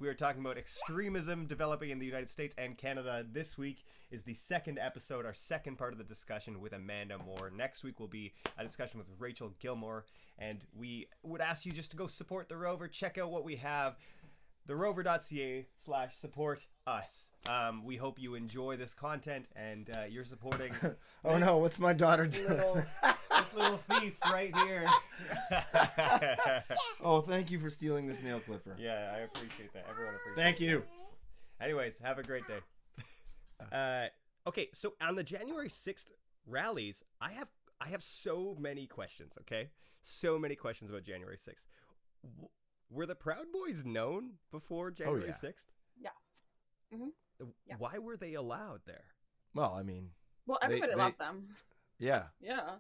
We are talking about extremism developing in the United States and Canada. This week is the second episode, our second part of the discussion with Amanda Moore. Next week will be a discussion with Rachel Gilmore, and we would ask you just to go support the Rover. Check out what we have. therover.ca/support us. We hope you enjoy this content and you're supporting Oh no, what's my daughter doing? this little thief right here. Oh, thank you for stealing this nail clipper. Yeah, I appreciate that. Everyone appreciates Thank you. Anyways, have a great day. Okay, so on the January 6th rallies, I have so many questions, okay? So many questions about January 6th. Were the Proud Boys known before January 6th? Yeah. Mm-hmm. Yeah. Why were they allowed there? Well, I mean... Well, everybody loved them. Yeah. Yeah.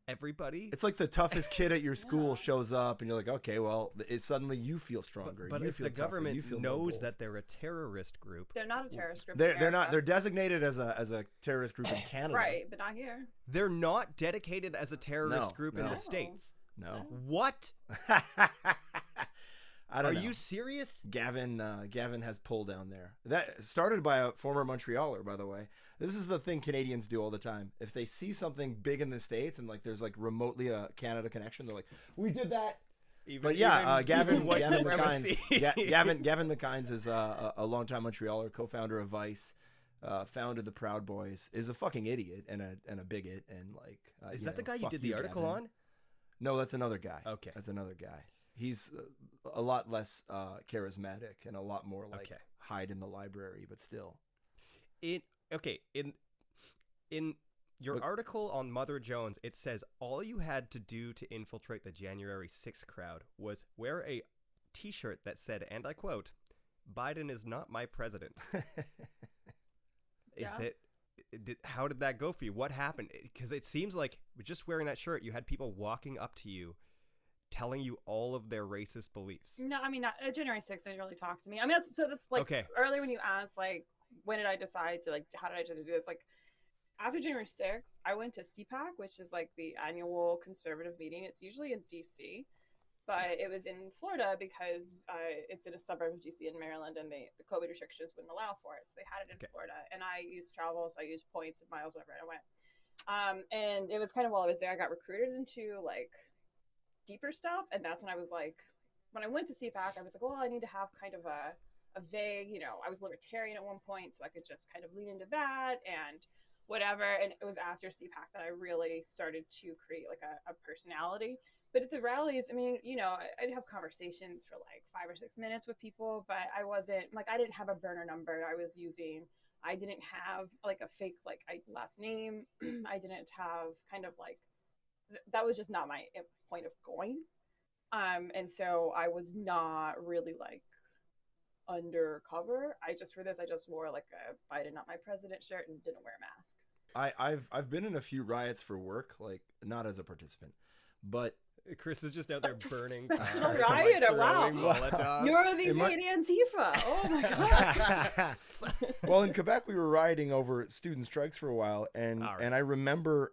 Everybody? It's like the toughest kid at your school shows up and you're like, okay, well, suddenly you feel stronger. But you if feel the tougher, government you feel knows noble. that they're a terrorist group... They're not a terrorist group. They're not. They're designated as a terrorist group in Canada. Right, but not here. They're not dedicated as a terrorist group in the States. No. What? I don't know. Are you serious? Gavin has pull down there. That started by a former Montrealer, by the way. This is the thing Canadians do all the time. If they see something big in the States and like there's like remotely a Canada connection, they're like, "We did that." Gavin McKines is a longtime Montrealer, co-founder of Vice, founded the Proud Boys. Is a fucking idiot and a bigot and like. Is that the guy you did the article on? No, that's another guy. Okay, that's another guy. He's a lot less charismatic and a lot more like hide in the library, but still. In your article on Mother Jones, it says all you had to do to infiltrate the January 6th crowd was wear a T-shirt that said, and I quote, "Biden is not my president." How did that go for you? What happened? Because it seems like just wearing that shirt, you had people walking up to you, telling you all of their racist beliefs. No, I mean, January 6th didn't really talk to me. I mean, that's like earlier when you asked, like, when did I decide to, like, how did I decide to do this? Like, after January 6th, I went to CPAC, which is like the annual conservative meeting. It's usually in DC, but it was in Florida because it's in a suburb of DC in Maryland, and the COVID restrictions wouldn't allow for it. So they had it in Florida, and I used travel, so I used points and miles, whatever, and I went. And it was kind of while I was there, I got recruited into like deeper stuff, and that's when I was like, when I went to CPAC, I was like, well, I need to have kind of a vague, I was libertarian at one point, so I could just kind of lean into that and whatever. And it was after CPAC that I really started to create like a personality. But at the rallies, I mean, I'd have conversations for like 5 or 6 minutes with people, but I wasn't like, I didn't have a burner number I didn't have like a fake like last name. I didn't have kind of like, that was just not my point of going. And so I was not really like undercover. I just wore like a Biden not my president shirt and didn't wear a mask. I've been in a few riots for work, like not as a participant, but Chris is just out there burning. Professional rioter, wow. You're the paid Antifa. Oh my god. Well, in Quebec we were rioting over student strikes for a while, and I remember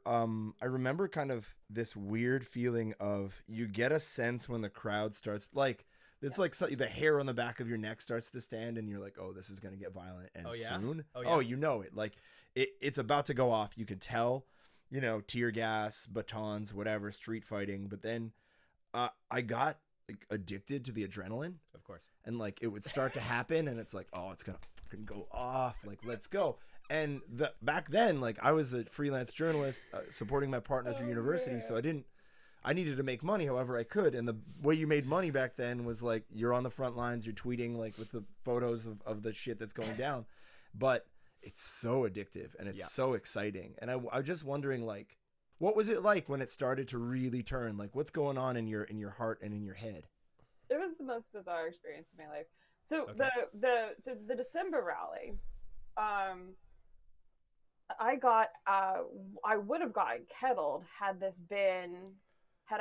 kind of this weird feeling of, you get a sense when the crowd starts like, it's like the hair on the back of your neck starts to stand, and you're like, oh, this is going to get violent soon. Oh, you know it. Like, it's about to go off. You can tell, tear gas, batons, whatever, street fighting. But then I got like, addicted to the adrenaline. Of course. And, like, it would start to happen, and it's like, oh, it's going to fucking go off. Like, let's go. And back then, like, I was a freelance journalist supporting my partner through university, so I needed to make money however I could. And the way you made money back then was like, you're on the front lines, you're tweeting like with the photos of the shit that's going down. But it's so addictive and it's so exciting. And I'm just wondering, like, what was it like when it started to really turn? Like, what's going on in your heart and in your head? It was the most bizarre experience of my life. So the December rally, I would have gotten kettled had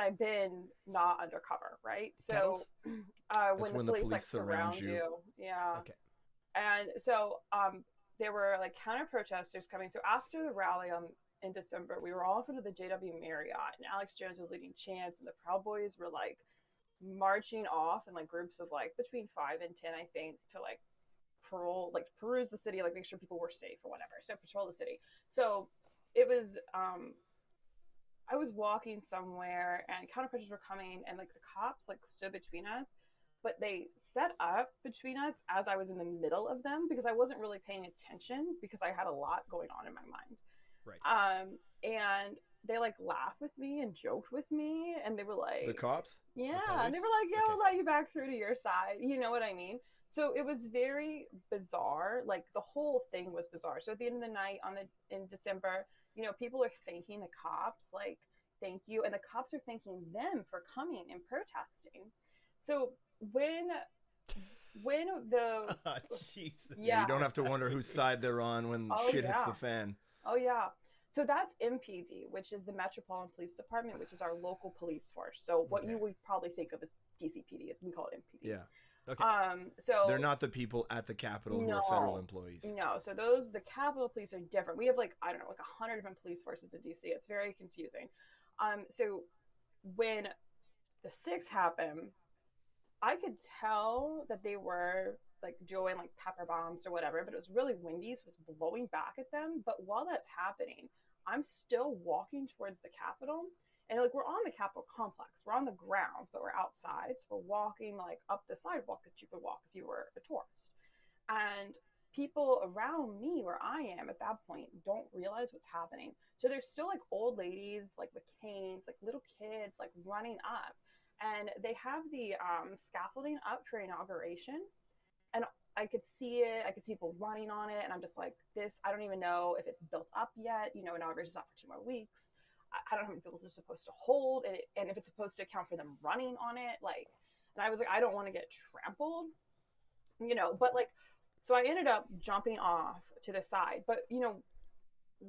I been not undercover, right? So when the police like surround you. Yeah. Okay. And so there were like counter protesters coming. So after the rally in December, we were all in front of the JW Marriott, and Alex Jones was leading chants, and the Proud Boys were like marching off in like groups of like between 5 and 10, I think, to like peruse the city, like make sure people were safe or whatever. So patrol the city. So it was I was walking somewhere and counterpunchers were coming and like the cops like stood between us, but they set up between us as I was in the middle of them because I wasn't really paying attention because I had a lot going on in my mind. Right. And they like laughed with me and joked with me and they were like, The cops? yeah, The and they were like, yeah, we'll let you back through to your side. You know what I mean? So it was very bizarre. Like the whole thing was bizarre. So at the end of the night in December, you know, people are thanking the cops, like, thank you. And the cops are thanking them for coming and protesting. So when the Jesus. yeah, You don't have to wonder whose side they're on when shit hits the fan. Oh yeah. So that's MPD, which is the Metropolitan Police Department, which is our local police force. So what you would probably think of as DCPD, we call it MPD. Yeah. Okay. So they're not the people at the Capitol who are federal employees. No. So the Capitol Police are different. We have like, I don't know, like 100 different police forces in DC. It's very confusing. So when the 6 happened, I could tell that they were like doing like pepper bombs or whatever, but it was really windy, so it was blowing back at them. But while that's happening, I'm still walking towards the Capitol. And like we're on the Capitol complex, we're on the grounds, but we're outside. So we're walking like up the sidewalk that you could walk if you were a tourist. And people around me where I am at that point don't realize what's happening. So there's still like old ladies like with canes, like little kids like running up. And they have the scaffolding up for inauguration. And I could see it. I could see people running on it. And I'm just like, this, I don't even know if it's built up yet. You know, inauguration is not for 2 more weeks. I don't know how many people it's supposed to hold. And if it's supposed to account for them running on it. Like, and I was like, I don't want to get trampled, you know, but like, so I ended up jumping off to the side. But, you know,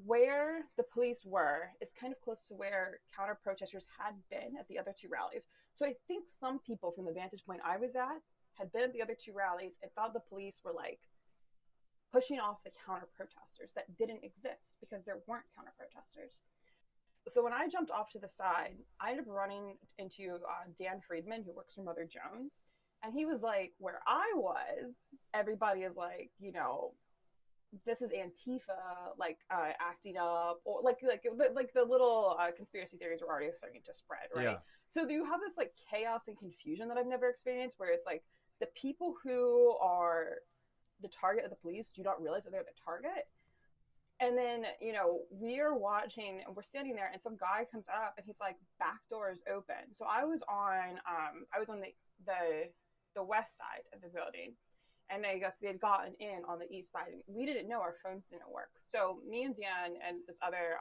where the police were is kind of close to where counter protesters had been at the other 2 rallies. So I think some people from the vantage point I was at had been at the other 2 rallies and thought the police were like pushing off the counter protesters that didn't exist because there weren't counter protesters. So when I jumped off to the side, I ended up running into Dan Friedman, who works for Mother Jones. And he was like, where I was, everybody is like, you know, this is Antifa, like acting up, or like the little conspiracy theories were already starting to spread, right? Yeah. So you have this like chaos and confusion that I've never experienced, where it's like the people who are the target of the police do not realize that they're the target. And then, you know, we are watching and we're standing there and some guy comes up and he's like, back door is open. So I was on the west side of the building. And I guess they had gotten in on the east side. We didn't know our phones didn't work. So me and Dan and this other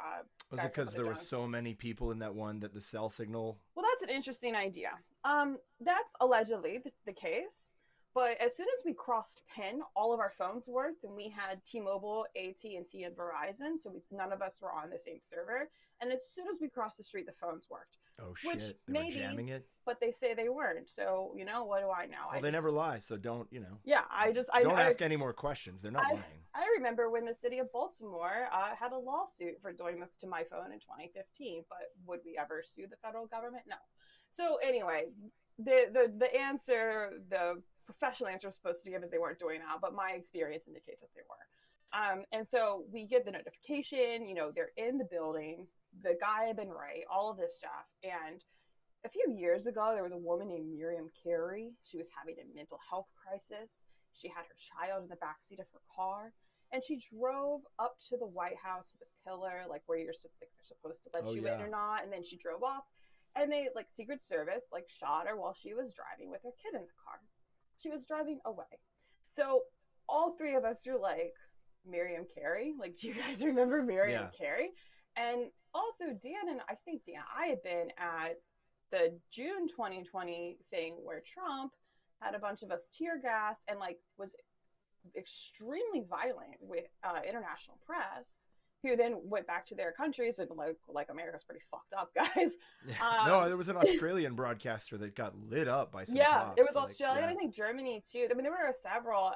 was it because there were so many people in that one that the cell signal? Well, that's an interesting idea. That's allegedly the case. But as soon as we crossed PIN, all of our phones worked, and we had T-Mobile, AT&T, and Verizon. So none of us were on the same server. And as soon as we crossed the street, the phones worked. Oh shit! They were jamming it. But they say they weren't. So you know, what do I know? Well, they never lie, so don't, you know. Yeah, don't ask any more questions. They're not lying. I remember when the city of Baltimore had a lawsuit for doing this to my phone in 2015. But would we ever sue the federal government? No. So anyway, the answer, the professional answer was supposed to give is they weren't doing that, but my experience indicates that they were. And so we get the notification, you know, they're in the building. The guy had been right, all of this stuff. And a few years ago, there was a woman named Miriam Carey. She was having a mental health crisis. She had her child in the backseat of her car. And she drove up to the White House to the pillar, like where they're supposed to let you in or not. And then she drove off. And they, like, Secret Service, like, shot her while she was driving with her kid in the car. She was driving away. So all 3 of us are like, Miriam Carey? Like, do you guys remember Miriam Carey? And also I had been at the June 2020 thing where Trump had a bunch of us tear gas and like was extremely violent with international press, who then went back to their countries and like America's pretty fucked up, guys. No, there was an Australian broadcaster that got lit up by some cops. It was Australia. I think Germany too. I mean, there were several.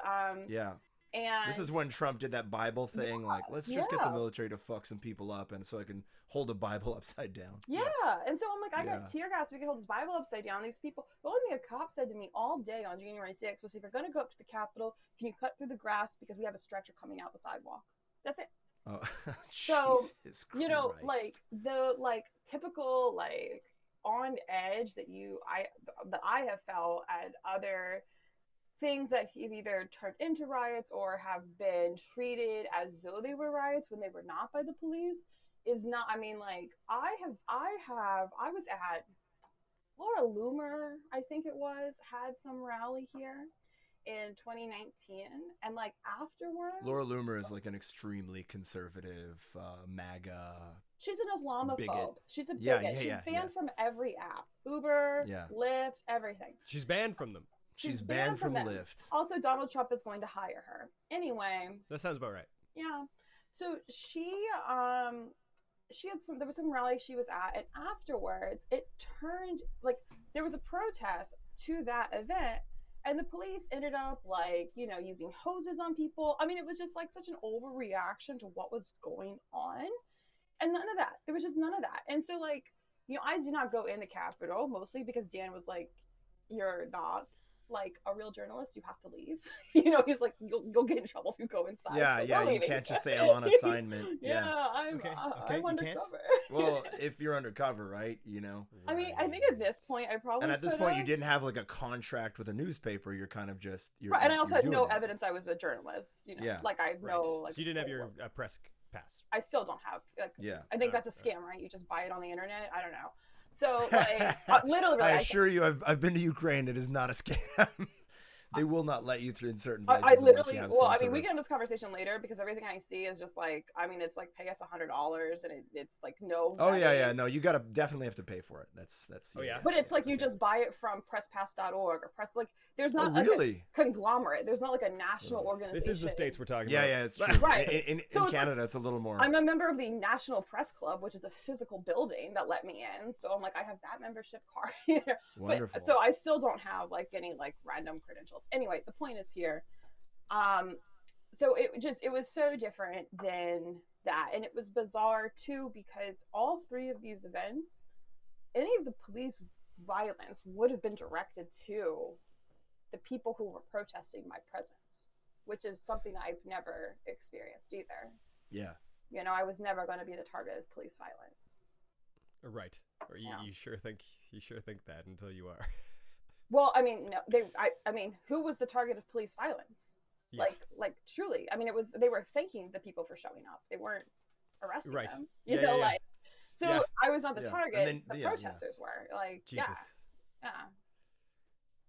And this is when Trump did that Bible thing, like, let's just get the military to fuck some people up, and so I can hold a Bible upside down. Yeah. And so I'm like, I got tear gas. We can hold this Bible upside down. These people, the only thing a cop said to me all day on January 6th was, if you're going to go up to the Capitol, can you cut through the grass because we have a stretcher coming out the sidewalk? That's it. Oh, so, Jesus you know, Christ. like the typical on edge that I have felt at other things that have either turned into riots or have been treated as though they were riots when they were not by the police is not. I mean, like, I was at Laura Loomer, I think it was, had some rally here in 2019, and like afterwards, Laura Loomer is like an extremely conservative MAGA. She's an Islamophobe. Bigot. She's a bigot. Yeah, She's banned from every app, Uber, Lyft, everything. She's banned from them. She's banned from Lyft. Also, Donald Trump is going to hire her. Anyway. That sounds about right. Yeah. So there was some rally she was at, and afterwards it turned, like, there was a protest to that event, and the police ended up using hoses on people. I mean, it was just like such an overreaction to what was going on, and none of that. There was just none of that. And so, like, I did not go in the Capitol, mostly because Dan was like, you're not like a real journalist, you have to leave. He's like, you'll get in trouble if you go inside. Yeah, you can't just say I'm on assignment. I'm undercover. Well, if you're undercover, right? I mean, I think at this point I probably and at this point you didn't have like a contract with a newspaper. You're kind of just right. And I also had no evidence I was a journalist. Like I know, like, so you didn't have your press pass. I still don't have. I think that's a scam, right? You just buy it on the internet. I don't know. So, literally, I assure you, I've been to Ukraine. It is not a scam. They will not let you through in certain places. I literally, we get into this conversation later because everything I see is just like, I mean, it's like pay us $100 and it's like no. Oh yeah, no, you definitely have to pay for it. That's. Oh yeah. But it's like you just buy it from presspass.org or press, like, there's not really a conglomerate. There's not like a national organization. This is the states we're talking about. Yeah, it's true. Right. In Canada, it's a little more. I'm a member of the National Press Club, which is a physical building that let me in. So I'm like, I have that membership card. Wonderful. But, so I still don't have like any like random credentials. Anyway, the point is here. So it was so different than that. And it was bizarre too, because all three of these events, any of the police violence would have been directed to the people who were protesting my presence, which is something I've never experienced either. Yeah. I was never going to be the target of police violence. Right. Or you sure think that until you are. Well, I mean, no, I mean, who was the target of police violence? Yeah. Like truly. I mean, they were thanking the people for showing up. They weren't arresting them. So I was not the target. Then, the protesters were like, Jesus. Yeah.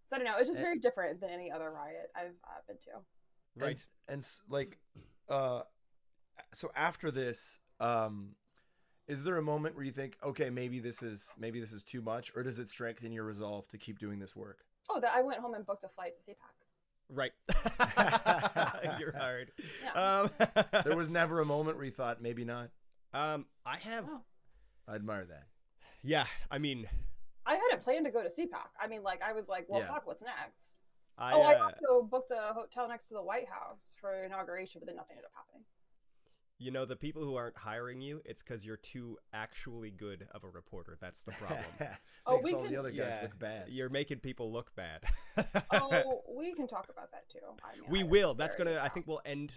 So I don't know. It's just very different than any other riot I've been to. Right. And like, so after this, is there a moment where you think, okay, maybe this is too much, or does it strengthen your resolve to keep doing this work? Oh, that I went home and booked a flight to CPAC. Right. You're hard. Yeah. There was never a moment where you thought maybe not. I have. Oh. I admire that. Yeah, I mean, I hadn't planned to go to CPAC. I mean, like, I was like, well, fuck, what's next? I also booked a hotel next to the White House for inauguration, but then nothing ended up happening. The people who aren't hiring you, it's because you're too actually good of a reporter. That's the problem. Makes all the other guys look bad. You're making people look bad. We can talk about that too. I mean, we will. That's gonna. I think we'll end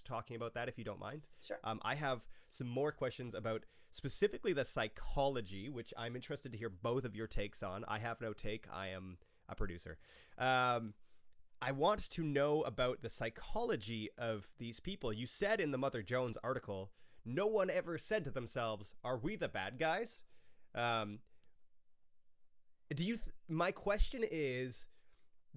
talking about that if you don't mind. Sure. I have some more questions about specifically the psychology, which I'm interested to hear both of your takes on. I have no take. I am a producer. I want to know about the psychology of these people. You said in the Mother Jones article, no one ever said to themselves, "Are we the bad guys?" My question is,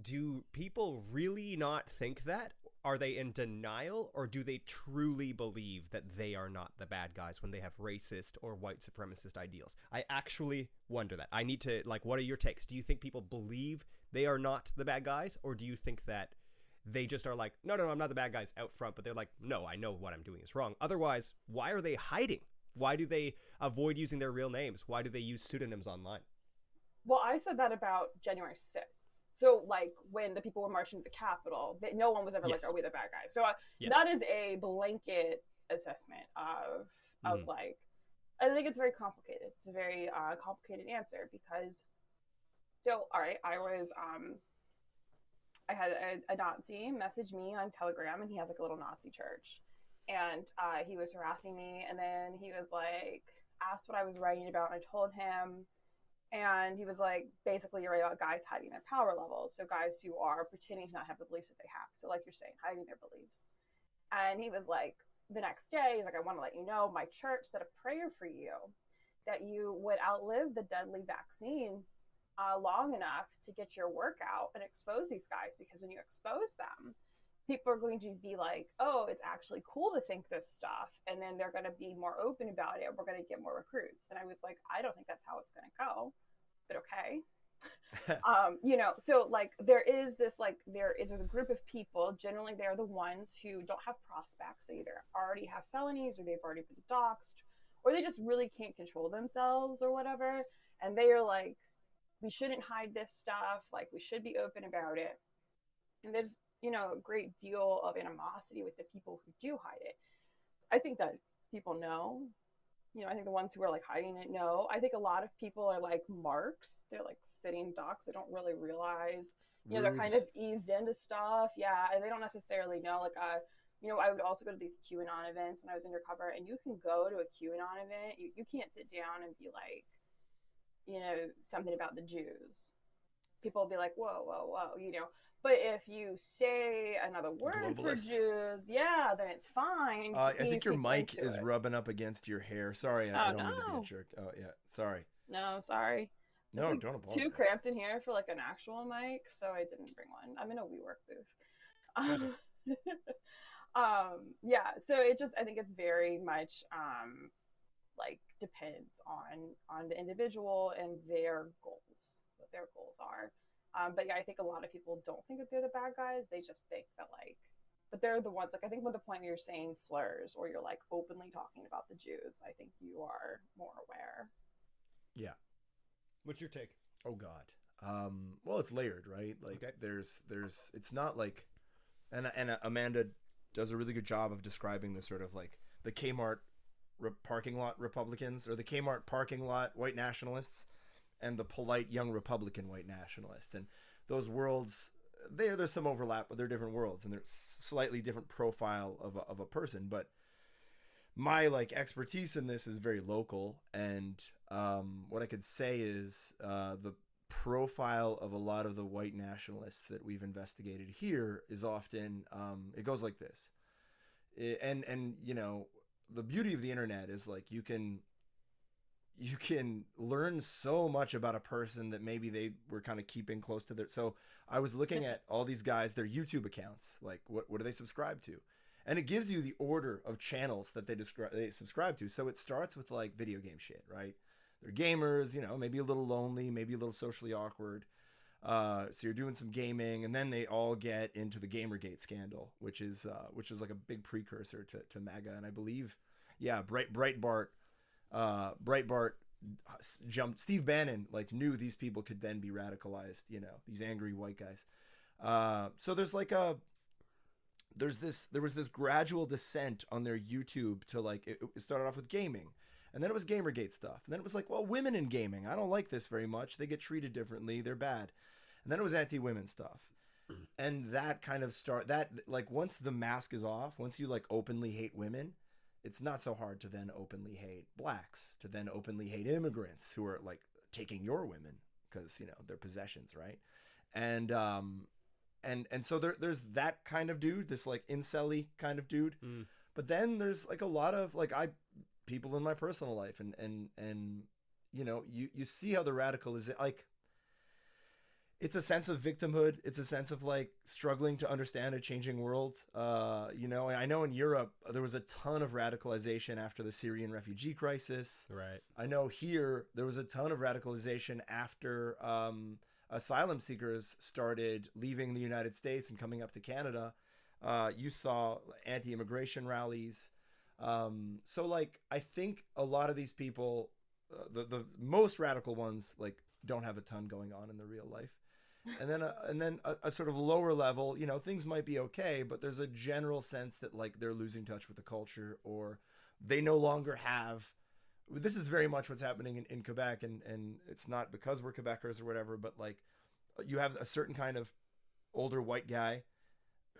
do people really not think that? Are they in denial, or do they truly believe that they are not the bad guys when they have racist or white supremacist ideals? I actually wonder that. I need to, what are your takes? Do you think people believe they are not the bad guys, or do you think that they just are like, no, I'm not the bad guys out front, but they're like, no, I know what I'm doing is wrong. Otherwise, why are they hiding? Why do they avoid using their real names? Why do they use pseudonyms online? Well, I said that about January 6th. So like when the people were marching to the Capitol, no one was ever like, Yes. "Are we the bad guys?" So Yes. that is a blanket assessment of like, I think it's very complicated. It's a very complicated answer because, so all right, I had a Nazi message me on Telegram, and he has like a little Nazi church, and he was harassing me, and then he was like asked what I was writing about, and I told him. And he was like, basically, you're right about guys hiding their power levels. So guys who are pretending to not have the beliefs that they have. So like you're saying, hiding their beliefs. And he was like, the next day, he's like, I want to let you know my church said a prayer for you that you would outlive the deadly vaccine long enough to get your work out and expose these guys. Because when you expose them, people are going to be like, oh, it's actually cool to think this stuff. And then they're going to be more open about it. We're going to get more recruits. And I was like, I don't think that's how it's going to go, but okay. So like there is a group of people, generally they're the ones who don't have prospects. They either already have felonies or they've already been doxxed, or they just really can't control themselves or whatever. And they are like, we shouldn't hide this stuff. Like we should be open about it. And there's, a great deal of animosity with the people who do hide it. I think that people know, I think the ones who are like hiding it know. I think a lot of people are like marks. They're like sitting ducks. They don't really realize, they're kind of eased into stuff. Yeah. And they don't necessarily know. Like, I would also go to these QAnon events when I was undercover, and you can go to a QAnon event. You can't sit down and be like, something about the Jews. People will be like, whoa, whoa, whoa, But if you say another word for Jews, then it's fine. I think your mic is rubbing up against your hair. Sorry, I don't mean to be a jerk. Oh, yeah, sorry. No, sorry. No, it's don't apologize. Too cramped in here for like an actual mic, so I didn't bring one. I'm in a WeWork booth. So I think it's very much like depends on the individual and their goals, what their goals are. But yeah, I think a lot of people don't think that they're the bad guys. They just think that but they're the ones, I think when the point where you're saying slurs or you're like openly talking about the Jews, I think you are more aware. Yeah. What's your take? Oh God. Well, it's layered, right? Like there's, it's not like, and Amanda does a really good job of describing the sort of like the Kmart parking lot Republicans, or the Kmart parking lot white nationalists, and the polite young Republican white nationalists. And those worlds, there's some overlap, but they're different worlds, and they're slightly different profile of a person. But my like expertise in this is very local, and what I could say is the profile of a lot of the white nationalists that we've investigated here is often it goes like this. And the beauty of the internet is like you can learn so much about a person that maybe they were kind of keeping close to their. So I was looking at all these guys, their YouTube accounts, like what do they subscribe to? And it gives you the order of channels that they subscribe to. So it starts with like video game shit, right? They're gamers, maybe a little lonely, maybe a little socially awkward. So you're doing some gaming, and then they all get into the Gamergate scandal, which is like a big precursor to Maga. And I believe, Breitbart jumped. Steve Bannon like knew these people could then be radicalized, these angry white guys. So there was this gradual descent on their YouTube to like, it started off with gaming, and then it was Gamergate stuff, and then it was like, well, women in gaming, I don't like this very much, they get treated differently, they're bad. And then it was anti-women stuff. And that kind of like once the mask is off, once you like openly hate women, it's not so hard to then openly hate blacks, to then openly hate immigrants who are like taking your women because, they're possessions, right? And so there's that kind of dude, this like incel-y kind of dude. But then there's like a lot of like people in my personal life, and you see how the radical is like. It's a sense of victimhood. It's a sense of like struggling to understand a changing world. I know in Europe there was a ton of radicalization after the Syrian refugee crisis. Right. I know here there was a ton of radicalization after asylum seekers started leaving the United States and coming up to Canada. You saw anti-immigration rallies. So like I think a lot of these people, the most radical ones, like don't have a ton going on in their real life. and then a sort of lower level, you know, things might be okay, but there's a general sense that like they're losing touch with the culture, or they no longer have. This is very much what's happening in Quebec, and it's not because we're Quebecers or whatever, but like you have a certain kind of older white guy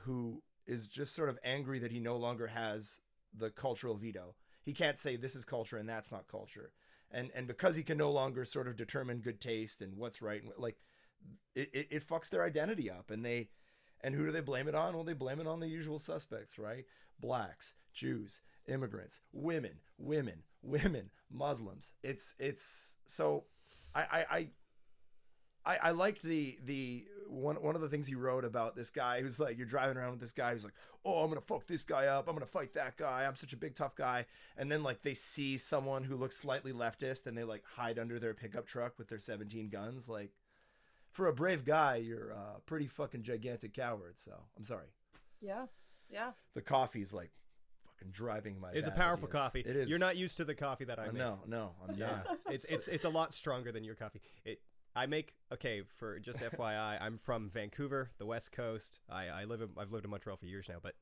who is just sort of angry that he no longer has the cultural veto. He can't say this is culture and that's not culture. And because he can no longer sort of determine good taste and what's right, like it fucks their identity up. And who do they blame it on? Well, they blame it on the usual suspects, right? Blacks, Jews, immigrants, women, Muslims. It's so I liked the one of the things you wrote about this guy who's like, you're driving around with this guy who's like, oh, I'm gonna fuck this guy up, I'm gonna fight that guy, I'm such a big tough guy, and then like they see someone who looks slightly leftist and they like hide under their pickup truck with their 17 guns. Like, for a brave guy, you're a pretty fucking gigantic coward. So I'm sorry. Yeah. The coffee's like fucking driving my. It's a powerful coffee. It is. You're not used to the coffee that I make. No, I'm yeah. not. It's a lot stronger than your coffee. I make, okay, for just FYI, I'm from Vancouver, the West Coast. I've lived in Montreal for years now, but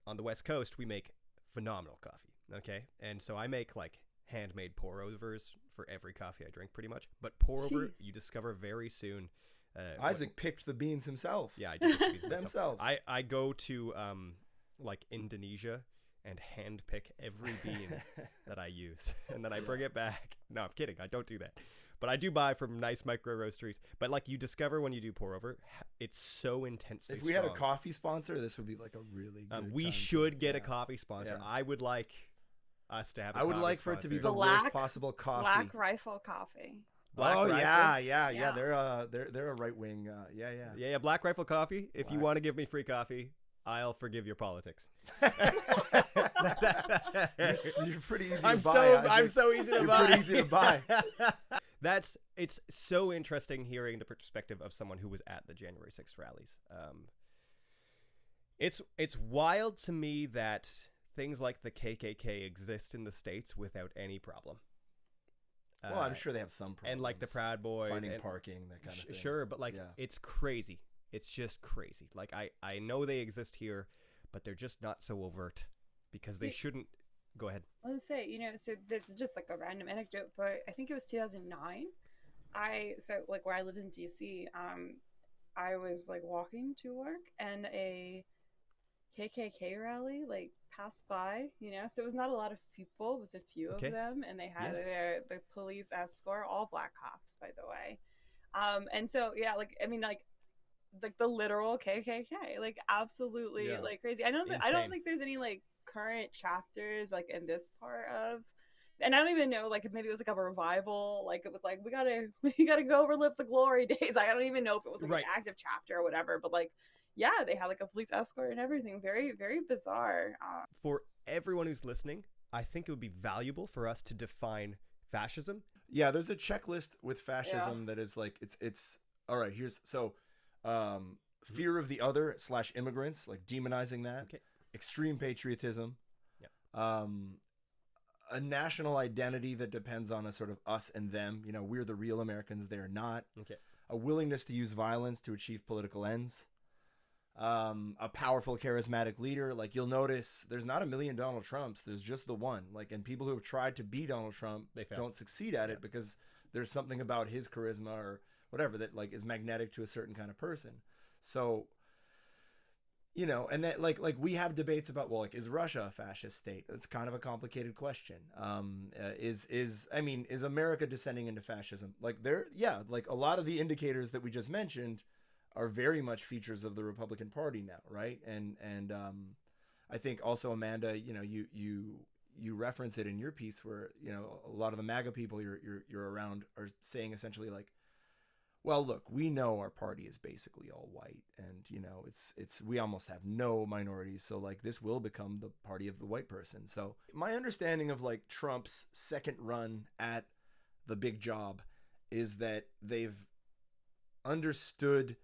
on the West Coast we make phenomenal coffee. Okay, and so I make like handmade pour overs for every coffee I drink, pretty much. But pour over, you discover very soon. Isaac picked the beans himself. Yeah, I did pick the beans themselves. I go to like Indonesia and hand pick every bean that I use, and then I bring it back. No, I'm kidding. I don't do that. But I do buy from nice micro roasteries. But like you discover when you do pour over, it's so intensely If we strong. had a coffee sponsor, this would be like a really good we should get a coffee sponsor. Yeah. I would like us to have a I would like sponsor. for it to be the worst possible coffee. Black Rifle Coffee. Black Rifle? Yeah. They're a right wing. Yeah. Black Rifle Coffee. If you want to give me free coffee, I'll forgive your politics. You're pretty easy to buy. I'm so easy to buy. You're pretty easy to buy. It's so interesting hearing the perspective of someone who was at the January 6th rallies. It's wild to me that things like the KKK exist in the States without any problem. Well, I'm sure they have some problems. And like the Proud Boys. Finding parking, that kind of thing. Sure, but like it's crazy. It's just crazy. Like I know they exist here, but they're just not so overt because they shouldn't. Go ahead. Let's say, so this is just like a random anecdote, but I think it was 2009. Where I lived in DC, I was like walking to work and a KKK rally like passed by, so it was not a lot of people, it was a few of them, and they had the police escort, all black cops, by the way. And so, like the literal KKK, like absolutely like crazy. I don't think there's any like current chapters like in this part of, and I don't even know, like maybe it was like a revival, like it was like we gotta go relive the glory days. I don't even know if it was like an active chapter or whatever, but like they had like a police escort and everything. Very, very bizarre. For everyone who's listening, I think it would be valuable for us to define fascism. Yeah, there's a checklist with fascism that is like it's all right. Here's fear of the other / immigrants, like demonizing that. Okay. Extreme patriotism. Yeah. A national identity that depends on a sort of us and them. We're the real Americans, they're not. Okay. A willingness to use violence to achieve political ends. A powerful, charismatic leader. Like you'll notice, there's not a million Donald Trumps. There's just the one. Like, and people who have tried to be Donald Trump don't succeed at it because there's something about his charisma or whatever that like is magnetic to a certain kind of person. So, and that like we have debates about, well, like, is Russia a fascist state? That's kind of a complicated question. Is America descending into fascism? Like like a lot of the indicators that we just mentioned are very much features of the Republican Party now, right? And I think also, Amanda, you reference it in your piece where a lot of the MAGA people you're around are saying essentially like, well, look, we know our party is basically all white, and it's we almost have no minorities, so like this will become the party of the white person. So my understanding of like Trump's second run at the big job is that they've understood.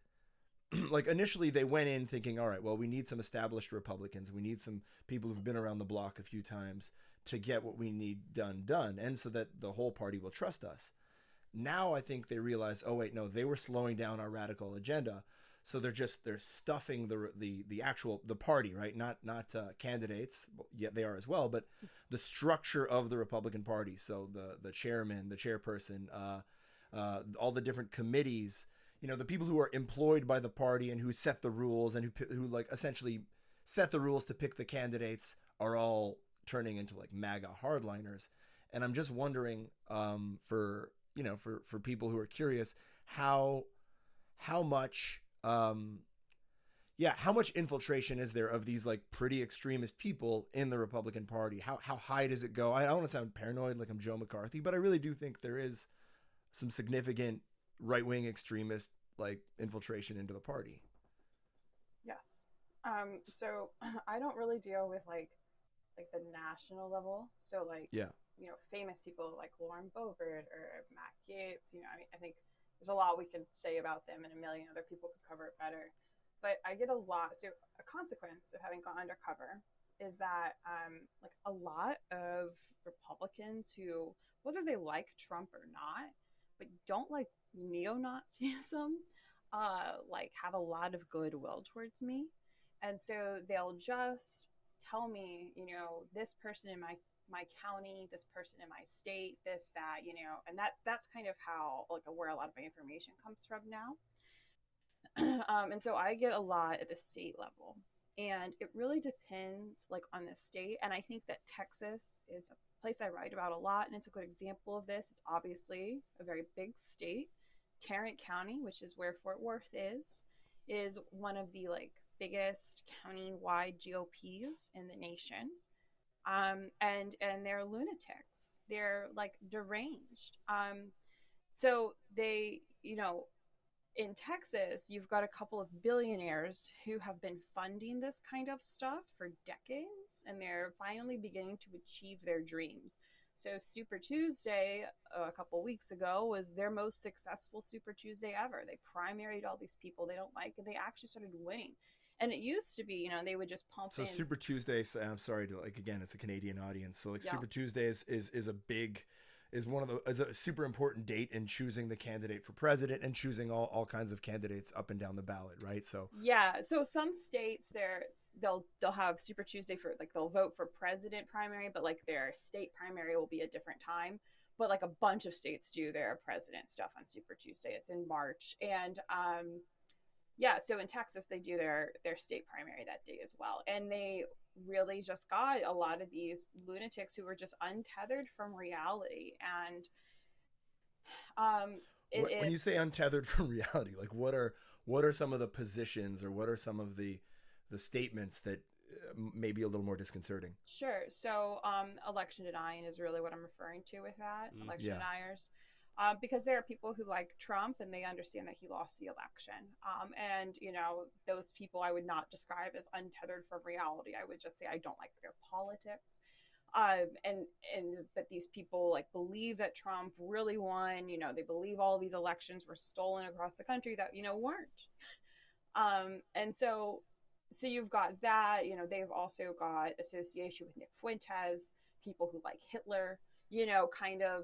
Like initially they went in thinking, all right, well, we need some established Republicans. We need some people who've been around the block a few times to get what we need done. And so that the whole party will trust us. Now I think they realize, oh wait, no, they were slowing down our radical agenda. So they're stuffing the actual the party, right? Not candidates, yet they are as well, but the structure of the Republican Party. So the chairman, the chairperson, all the different committees, the people who are employed by the party and who set the rules and who like essentially set the rules to pick the candidates are all turning into like MAGA hardliners. And I'm just wondering, for people who are curious, how much how much infiltration is there of these like pretty extremist people in the Republican Party? How high does it go? I don't want to sound paranoid like I'm Joe McCarthy, but I really do think there is some significant right-wing extremist like infiltration into the party. Yes. So I don't really deal with like the national level. So like, famous people like Lauren Boebert or Matt Gaetz, I think there's a lot we could say about them, and a million other people could cover it better. But I get a lot. So a consequence of having gone undercover is that like a lot of Republicans who, whether they like Trump or not, but don't like neo-Nazism, like have a lot of goodwill towards me. And so they'll just tell me, this person in my county, this person in my state, this, that, and that's kind of how, like, where a lot of my information comes from now. And so I get a lot at the state level, and it really depends like on the state. And I think that Texas is a place I write about a lot, and it's a good example of this. It's obviously a very big state. Tarrant County, which is where Fort Worth is one of the like biggest county-wide GOPs in the nation. And they're lunatics. They're like deranged. So they, in Texas, you've got a couple of billionaires who have been funding this kind of stuff for decades, and they're finally beginning to achieve their dreams. So Super Tuesday a couple weeks ago was their most successful Super Tuesday ever. They primaried all these people they don't like, and they actually started winning. And it used to be, they would just pump in. So Super Tuesday, I'm sorry to like, again, it's a Canadian audience. So like Super Tuesday is a super important date in choosing the candidate for president and choosing all kinds of candidates up and down the ballot, right? So so some states they'll have Super Tuesday for like they'll vote for president primary, but like their state primary will be a different time. But like a bunch of states do their president stuff on Super Tuesday. It's in March, and so in Texas, they do their state primary that day as well. And they really just got a lot of these lunatics who were just untethered from reality. And when you say untethered from reality, like what are some of the positions, or what are some of the statements that may be a little more disconcerting? Sure. So election denying is really what I'm referring to with that. Election deniers. Because there are people who like Trump and they understand that he lost the election. And, those people I would not describe as untethered from reality. I would just say I don't like their politics. But these people like believe that Trump really won. They believe all these elections were stolen across the country that, weren't. And so you've got that. They've also got association with Nick Fuentes, people who like Hitler, kind of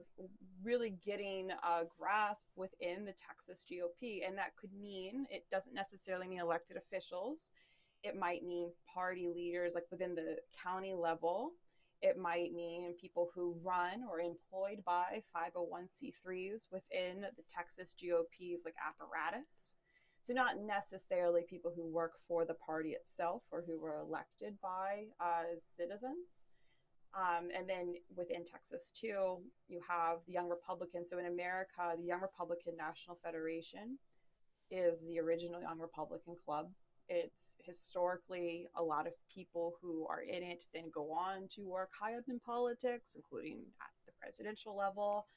really getting a grasp within the Texas GOP. And that could mean, it doesn't necessarily mean elected officials. It might mean party leaders, like within the county level. It might mean people who run or employed by 501c3s within the Texas GOP's like apparatus. So not necessarily people who work for the party itself or who were elected by citizens. And then within Texas, too, you have the Young Republicans. So in America, the Young Republican National Federation is the original Young Republican Club. It's historically a lot of people who are in it then go on to work high up in politics, including at the presidential level.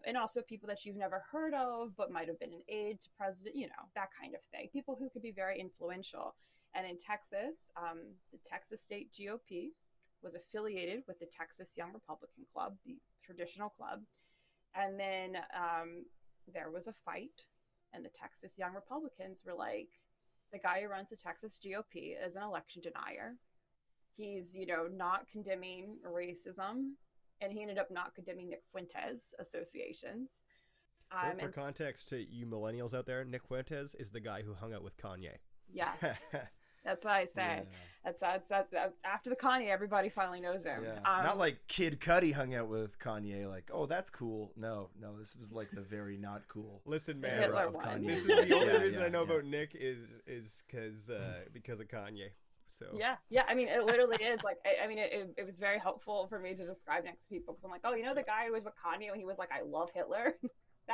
And also people that you've never heard of, but might have been an aide to president, that kind of thing. People who could be very influential. And in Texas, the Texas State GOP was affiliated with the Texas Young Republican Club, the traditional club. And then there was a fight, and the Texas Young Republicans were like, the guy who runs the Texas GOP is an election denier. He's, not condemning racism, and he ended up not condemning Nick Fuentes associations. For context to you millennials out there, Nick Fuentes is the guy who hung out with Kanye. Yes. That's what I say. Yeah. That's after the Kanye, everybody finally knows him. Yeah. Not like Kid Cudi hung out with Kanye, like, oh, that's cool. No, this was like the very not cool. Listen, man, this is the only reason I know about Nick is because of Kanye. So yeah. I mean, it literally is like. I mean, it was very helpful for me to describe Nick to people because I'm like, oh, you know, the guy who was with Kanye when he was like, I love Hitler.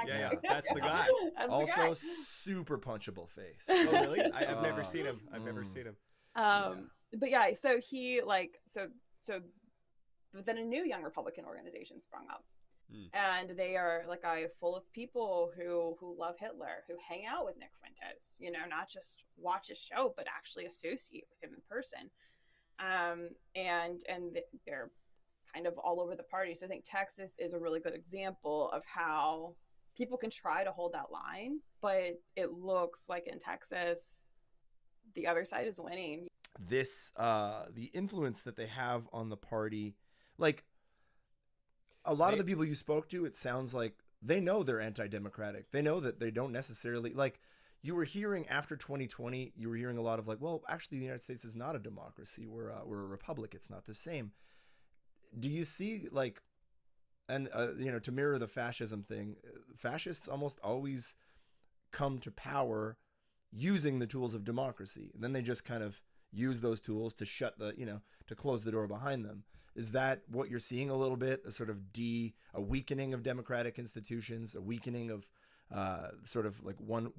Yeah, that's the guy. That's also, the guy. super punchable face. Oh, really? I've never seen him. But yeah, so he but then a new young Republican organization sprung up, and they are like full of people who love Hitler, who hang out with Nick Fuentes. You know, not just watch his show, but actually associate with him in person. And they're kind of all over the party. So I think Texas is a really good example of how people can try to hold that line, but it looks like in Texas, the other side is winning. This, the influence that they have on the party, like a lot of the people you spoke to, it sounds like they know they're anti-democratic. They know that they don't necessarily, like you were hearing after 2020, you were hearing a lot of like, well, actually the United States is not a democracy. We're a republic. It's not the same. Do you see like, and you know, to mirror the fascism thing, fascists almost always come to power using the tools of democracy, and then they just kind of use those tools to shut the, you know, to close the door behind them. Is that what you're seeing a little bit? A sort of a weakening of democratic institutions, a weakening of sort of like one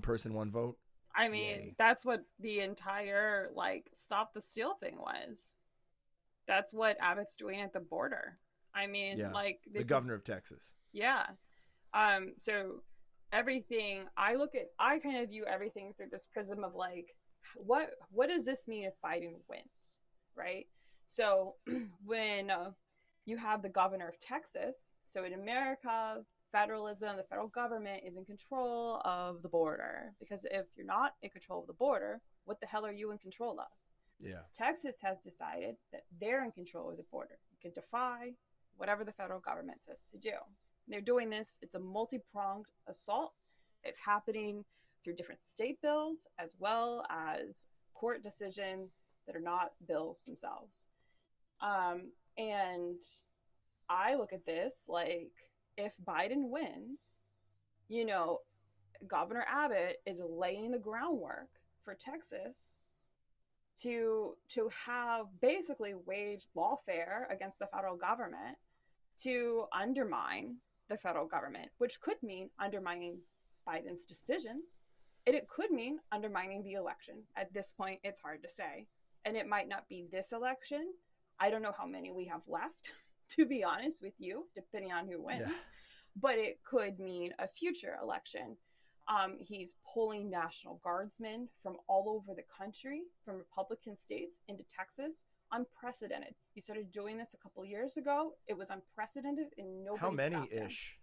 person, one vote? I mean, that's what the entire like stop the steal thing was. That's what Abbott's doing at the border. I mean, like the governor of Texas. Yeah. So everything I kind of view everything through this prism of like, what does this mean if Biden wins, right? So when you have the governor of Texas, so in America, federalism, the federal government is in control of the border, because if you're not in control of the border, what the hell are you in control of? Yeah. Texas has decided that they're in control of the border. You can defy whatever the federal government says to do. They're doing this. It's a multi-pronged assault. It's happening through different state bills as well as court decisions that are not bills themselves. And I look at this like, if Biden wins, you know, Governor Abbott is laying the groundwork for Texas to have basically waged lawfare against the federal government to undermine the federal government, which could mean undermining Biden's decisions. It could mean undermining the election. At this point, it's hard to say. And it might not be this election. I don't know how many we have left, to be honest with you, depending on who wins. Yeah. But it could mean a future election. He's pulling National Guardsmen from all over the country, from Republican states into Texas. Unprecedented. He started doing this a couple years ago. It was unprecedented, and nobody. How many stopped him. ish?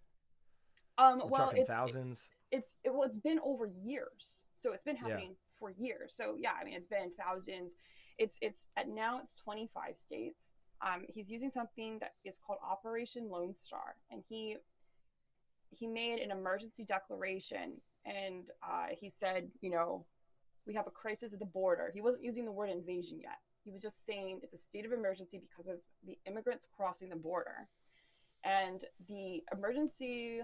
Well, it's thousands. It's been over years, so it's been happening for years. So yeah, I mean, it's been thousands. It's 25 states. He's using something that is called Operation Lone Star, and he made an emergency declaration, and he said, you know, we have a crisis at the border. He wasn't using the word invasion yet. He was just saying it's a state of emergency because of the immigrants crossing the border. And the emergency,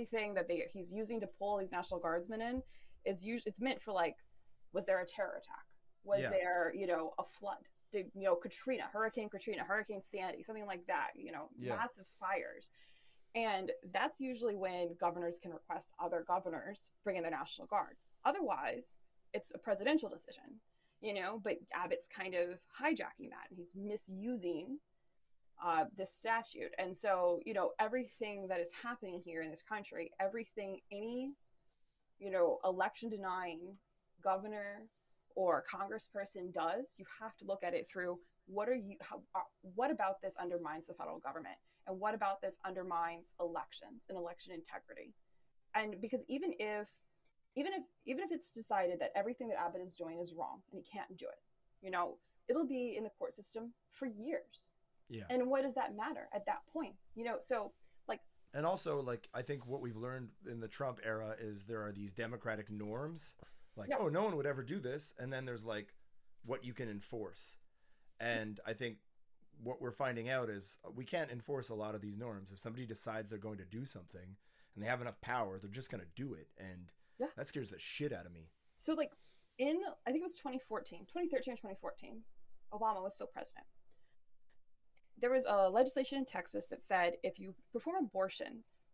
thing that he's using to pull these National Guardsmen in it's meant for like, was there a terror attack? Was there, you know, a flood? Did, you know, Hurricane Katrina, Hurricane Sandy, something like that, you know, massive fires. And that's usually when governors can request other governors bring in the National Guard. Otherwise, it's a presidential decision, you know, but Abbott's kind of hijacking that, and he's misusing this statute. And so, you know, everything that is happening here in this country, any, you know, election denying governor or congressperson does, you have to look at it through what about this undermines the federal government, and what about this undermines elections and election integrity. And because even if it's decided that everything that Abbott is doing is wrong and he can't do it, you know, it'll be in the court system for years. Yeah. And what does that matter at that point? You know, so Like, and also, like, I think what we've learned in the Trump era is there are these democratic norms, like, yeah. oh, no one would ever do this, and then there's like what you can enforce. And I think what we're finding out is we can't enforce a lot of these norms. If somebody decides they're going to do something and they have enough power, they're just going to do it, and that scares the shit out of me. So, like, I think it was 2013 or 2014, Obama was still president. There was a legislation in Texas that said if you perform abortions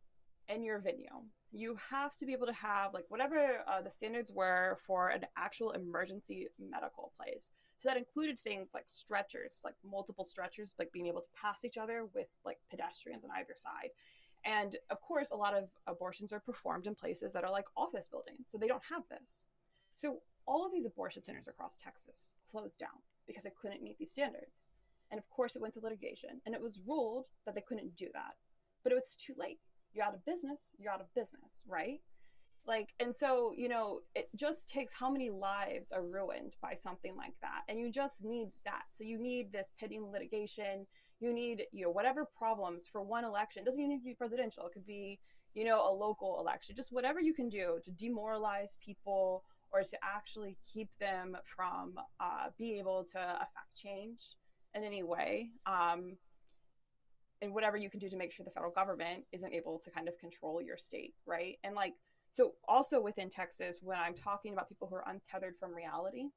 in your venue, you have to be able to have like whatever the standards were for an actual emergency medical place. So that included things like stretchers, like multiple stretchers, like being able to pass each other with like pedestrians on either side. And of course, a lot of abortions are performed in places that are like office buildings, so they don't have this. So all of these abortion centers across Texas closed down because they couldn't meet these standards. And of course, it went to litigation, and it was ruled that they couldn't do that. But it was too late. You're out of business, right? Like, and so, it just takes how many lives are ruined by something like that. And you just need that. So you need this pending litigation. You need, whatever problems for one election. It doesn't even need to be presidential. It could be, a local election. Just whatever you can do to demoralize people or to actually keep them from being able to affect change in any way, and whatever you can do to make sure the federal government isn't able to kind of control your state, right? And like, so also within Texas, when I'm talking about people who are untethered from reality,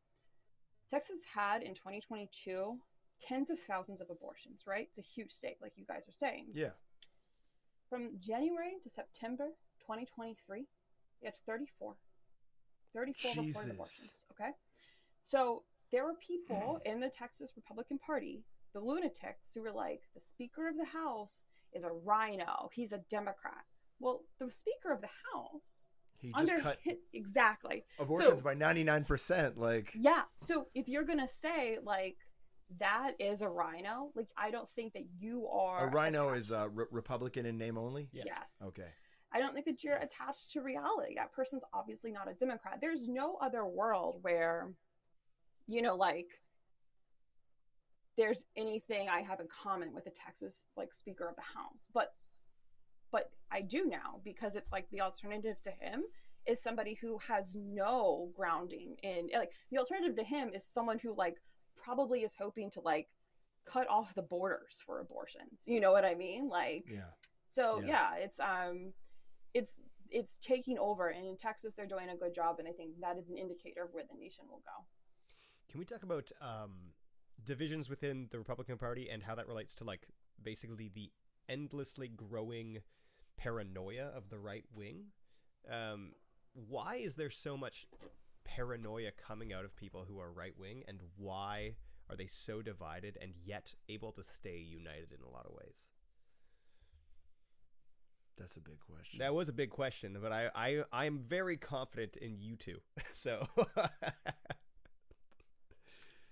Texas had in 2022 tens of thousands of abortions, right? It's a huge state, like you guys are saying. Yeah. From January to September 2023, we had 34 reported abortions, okay? So there were people in the Texas Republican Party, the lunatics, who were like, the Speaker of the House is a rhino. He's a Democrat. Well, the Speaker of the House, he just cut exactly abortions by 99%. Like, yeah. So if you're gonna say like that is a rhino, like I don't think that you are a rhino is Republican in name only. Yes. Okay. I don't think that you're attached to reality. That person's obviously not a Democrat. There's no other world where, like, there's anything I have in common with the Texas, like, Speaker of the House. But I do now, because it's like the alternative to him is somebody who has no grounding in, like, the alternative to him is someone who, like, probably is hoping to, like, cut off the borders for abortions. You know what I mean? Like, yeah. So yeah, it's taking over, and in Texas they're doing a good job, and I think that is an indicator of where the nation will go. Can we talk about divisions within the Republican Party and how that relates to like basically the endlessly growing paranoia of the right wing? Why is there so much paranoia coming out of people who are right wing, and why are they so divided and yet able to stay united in a lot of ways? That's a big question. That was a big question, but I'm very confident in you two. So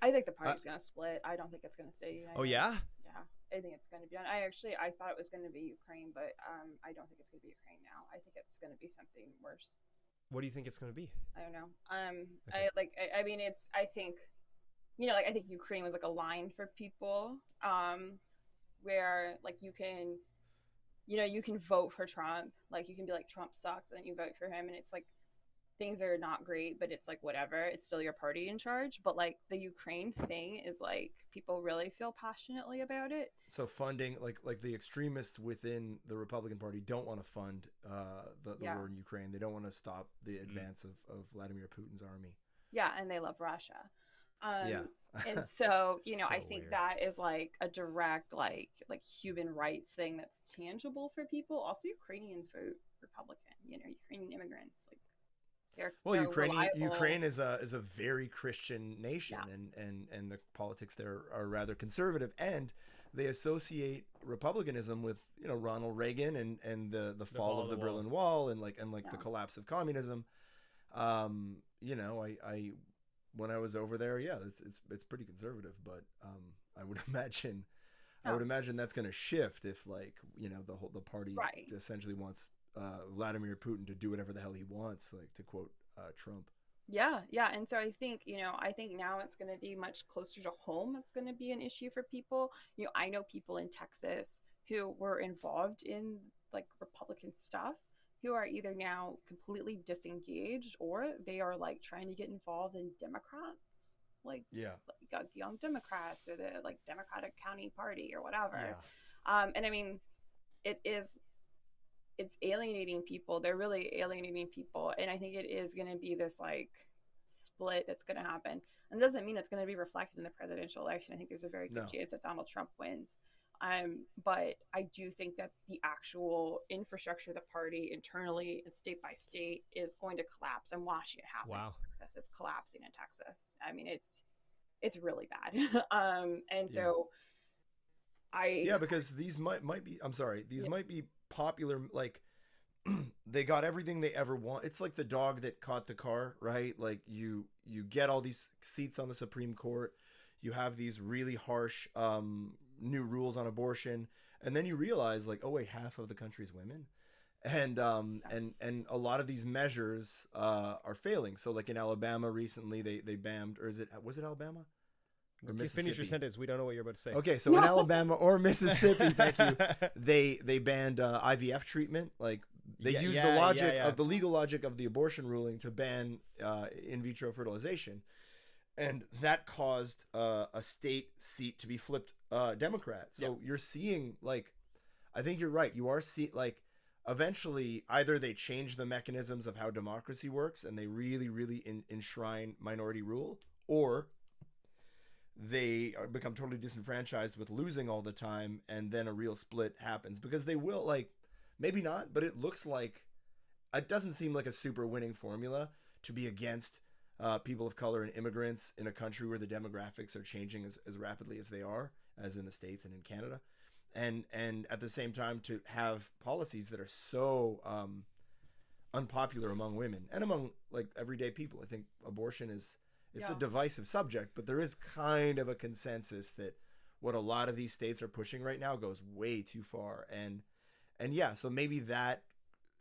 I think the party's gonna split. I don't think it's gonna stay united. Oh yeah? Yeah, I think it's gonna be. I thought it was gonna be Ukraine, but I don't think it's gonna be Ukraine now. I think it's gonna be something worse. What do you think it's gonna be? I don't know. Okay. I mean, I think, like I think Ukraine was like a line for people, where like you can vote for Trump. Like you can be like, Trump sucks, and then you vote for him, and it's like things are not great, but it's like whatever. It's still your party in charge. But like the Ukraine thing is like people really feel passionately about it. So funding, like the extremists within the Republican Party don't want to fund the war in Ukraine. They don't want to stop the advance of Vladimir Putin's army. Yeah, and they love Russia. Yeah. And so, So I think weird. that is like a direct like human rights thing that's tangible for people. Also, Ukrainians vote Republican. Ukrainian immigrants, like they're Ukraine is a very Christian nation, and the politics there are rather conservative, and they associate republicanism with Ronald Reagan and the fall of the Berlin Wall and the collapse of communism. I when I was over there, it's pretty conservative, but I would imagine that's going to shift if the party essentially wants Vladimir Putin to do whatever the hell he wants, like to quote Trump. Yeah. And so I think now it's going to be much closer to home. It's going to be an issue for people. I know people in Texas who were involved in like Republican stuff, who are either now completely disengaged or they are like trying to get involved in Democrats, like, young Democrats or the like Democratic County Party or whatever. And I mean, it's alienating people. They're really alienating people, and I think it is going to be this like split that's going to happen. And it doesn't mean it's going to be reflected in the presidential election. I think there's a very good chance that Donald Trump wins. But I do think that the actual infrastructure of the party internally and state by state is going to collapse. I'm watching it happen in Texas. It's collapsing in Texas. I mean, it's really bad. And so because these might be, I'm sorry, these might be popular, like they got everything they ever want. It's like the dog that caught the car, right? Like you get all these seats on the Supreme Court, you have these really harsh new rules on abortion, and then you realize like, oh wait, half of the country's women, and a lot of these measures are failing. So like in Alabama recently, they banned, or was it Alabama? Finish your sentence. We don't know what you're about to say. Okay, so in Alabama or Mississippi, thank you, they banned IVF treatment. Like they used the logic of the legal logic of the abortion ruling to ban in vitro fertilization. And that caused a state seat to be flipped Democrat. So you're seeing, like, I think you're right. You are like, eventually, either they change the mechanisms of how democracy works and they really, really enshrine minority rule, or they become totally disenfranchised with losing all the time, and then a real split happens. Because they will, like, maybe not, but it looks like, it doesn't seem like a super winning formula to be against people of color and immigrants in a country where the demographics are changing as rapidly as they are, as in the States and in Canada, and at the same time to have policies that are so unpopular among women and among like everyday people. I think abortion it's a divisive subject, but there is kind of a consensus that what a lot of these states are pushing right now goes way too far, and so maybe that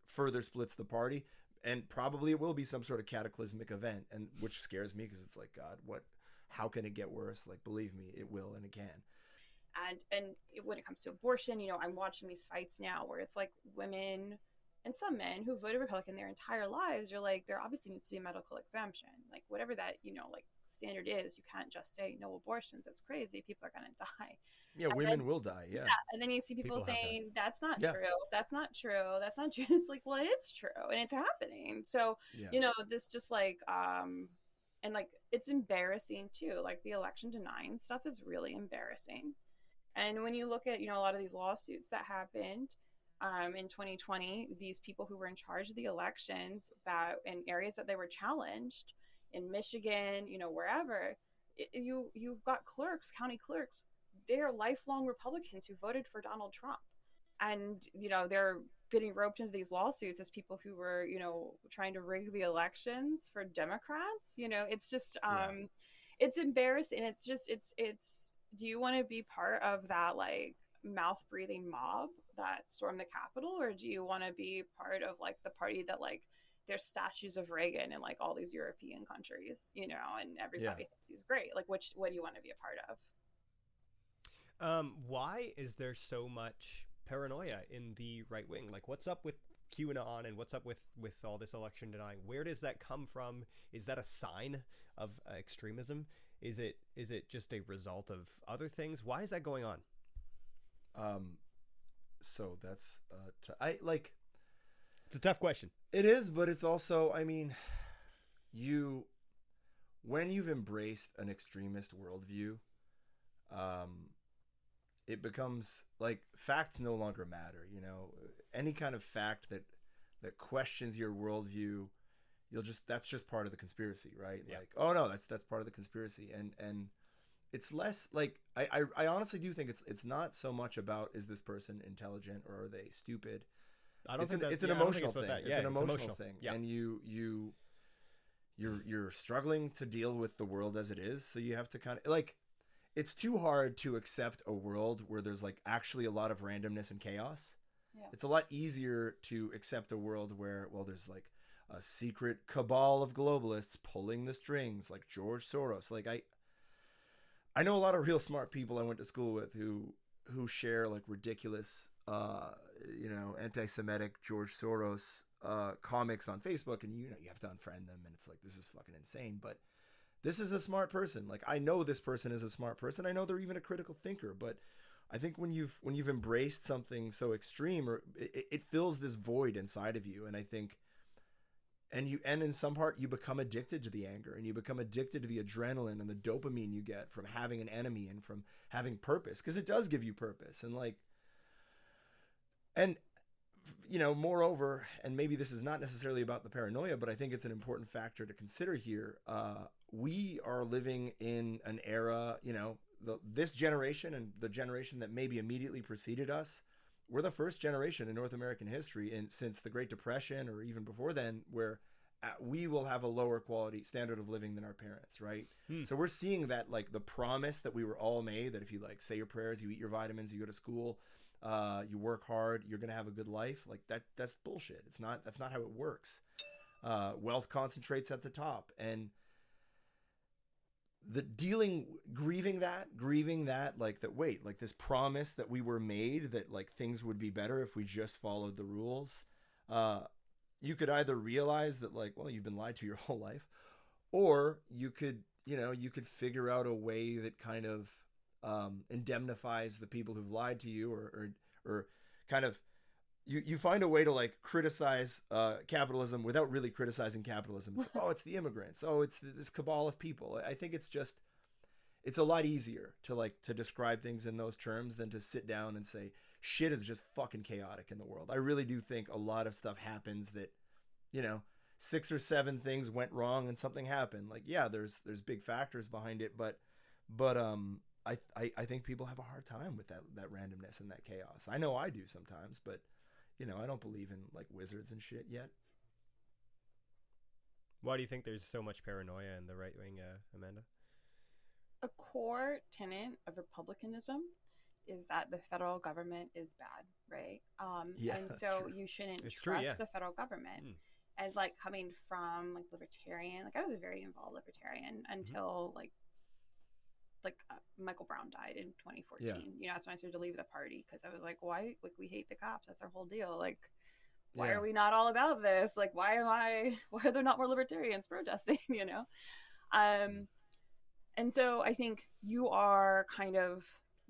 further splits the party. And probably it will be some sort of cataclysmic event, and which scares me because it's like, God, how can it get worse? Like, believe me, it will, and it can. And when it comes to abortion, I'm watching these fights now where it's like women and some men who voted Republican their entire lives, you're like, there obviously needs to be a medical exemption. Like, whatever that, like standard is, you can't just say no abortions. That's crazy. People are going to die. Yeah, and women will die. Yeah. And then you see people saying, that's not true. That's not true. That's not true. It's like, well, it is true. And it's happening. So, this just like, and like, it's embarrassing too. Like the election denying stuff is really embarrassing. And when you look at, a lot of these lawsuits that happened, in 2020, these people who were in charge of the elections that in areas that they were challenged in Michigan, wherever, you've got clerks, county clerks, they're lifelong Republicans who voted for Donald Trump. And, they're getting roped into these lawsuits as people who were, trying to rig the elections for Democrats. It's just, it's embarrassing. It's just, it's, do you want to be part of that, like, mouth breathing mob that stormed the Capitol, or do you want to be part of like the party that like there's statues of Reagan in like all these European countries, and everybody thinks he's great? Like, what do you want to be a part of? Why is there so much paranoia in the right wing? Like, what's up with QAnon and what's up with all this election denying? Where does that come from? Is that a sign of extremism? Is it just a result of other things? Why is that going on? So that's it's a tough question. It is, but it's also, I mean, when you've embraced an extremist worldview, it becomes like facts no longer matter. Any kind of fact that questions your worldview, that's just part of the conspiracy, right? Like, oh no, that's part of the conspiracy, and it's less like, I honestly do think it's not so much about, is this person intelligent or are they stupid? I don't think it's an emotional thing. It's an emotional thing. Yeah. And you're struggling to deal with the world as it is. So you have to kind of like, it's too hard to accept a world where there's like actually a lot of randomness and chaos. Yeah. It's a lot easier to accept a world where, well, there's like a secret cabal of globalists pulling the strings, like George Soros. Like I know a lot of real smart people I went to school with who who share like ridiculous, anti-Semitic George Soros comics on Facebook, and you have to unfriend them, and it's like, this is fucking insane. But this is a smart person. Like, I know this person is a smart person. I know they're even a critical thinker. But I think when you've embraced something so extreme, or it fills this void inside of you, and I think. And in some part, you become addicted to the anger, and you become addicted to the adrenaline and the dopamine you get from having an enemy and from having purpose, because it does give you purpose. And moreover, and maybe this is not necessarily about the paranoia, but I think it's an important factor to consider here. We are living in an era, this generation and the generation that maybe immediately preceded us. We're the first generation in North American history, and since the Great Depression or even before then, where we will have a lower quality standard of living than our parents, right? So we're seeing that, like, the promise that we were all made, that if you like say your prayers, you eat your vitamins, you go to school, you work hard, you're gonna have a good life. Like that's bullshit. That's not how it works. Wealth concentrates at the top, and grieving that, like this promise that we were made, that like things would be better if we just followed the rules. You could either realize that, like, well, you've been lied to your whole life, or you could figure out a way that kind of indemnifies the people who've lied to you, or kind of you find a way to like criticize capitalism without really criticizing capitalism. It's, oh, it's the immigrants. Oh, it's this cabal of people. I think it's a lot easier to describe things in those terms than to sit down and say shit is just fucking chaotic in the world. I really do think a lot of stuff happens that, 6 or 7 things went wrong and something happened. Like, yeah, there's big factors behind it, but I think people have a hard time with that randomness and that chaos. I know I do sometimes, but I don't believe in like wizards and shit yet. Why do you think there's so much paranoia in the right wing, Amanda? A core tenet of republicanism is that the federal government is bad, right? Yeah, and so true. You shouldn't It's trust true, yeah. the federal government. And like coming from like libertarian, like I was a very involved libertarian until like Michael Brown died in 2014. Yeah. That's when I started to leave the party, because I was like, why? Like, we hate the cops. That's our whole deal. Like, why Yeah. are we not all about this? Like, why are there not more libertarians protesting? And so I think you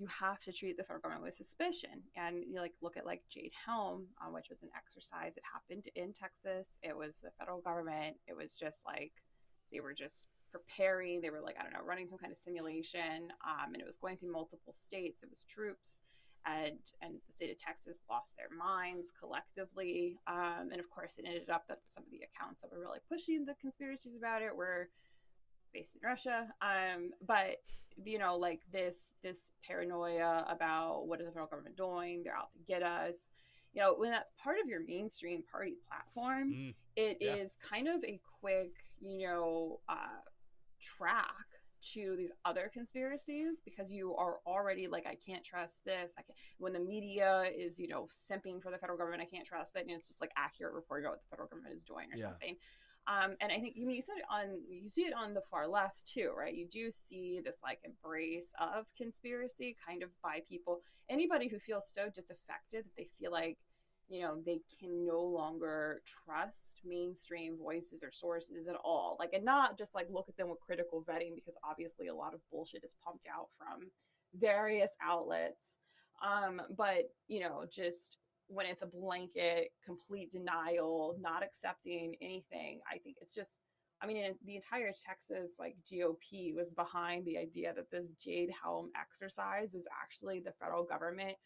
have to treat the federal government with suspicion, and you like look at like Jade Helm, which was an exercise. It happened in Texas. It was the federal government. It was just like they were just preparing. They were like, I don't know, running some kind of simulation, and it was going through multiple states. It was troops, and the state of Texas lost their minds collectively. And of course, it ended up that some of the accounts that were really pushing the conspiracies about it were based in Russia. But like this paranoia about what is the federal government doing? They're out to get us. When that's part of your mainstream party platform, it is kind of a quick, track to these other conspiracies, because you are already like, I can't trust this. When the media is, simping for the federal government, I can't trust that. And it's just like accurate reporting about what the federal government is doing or something. And I think you see it on the far left too, right? You do see this like embrace of conspiracy kind of by people, anybody who feels so disaffected that they feel like, they can no longer trust mainstream voices or sources at all. Like, and not just like look at them with critical vetting, because obviously a lot of bullshit is pumped out from various outlets. But, just when it's a blanket, complete denial, not accepting anything, I think it's just, the entire Texas like GOP was behind the idea that this Jade Helm exercise was actually the federal government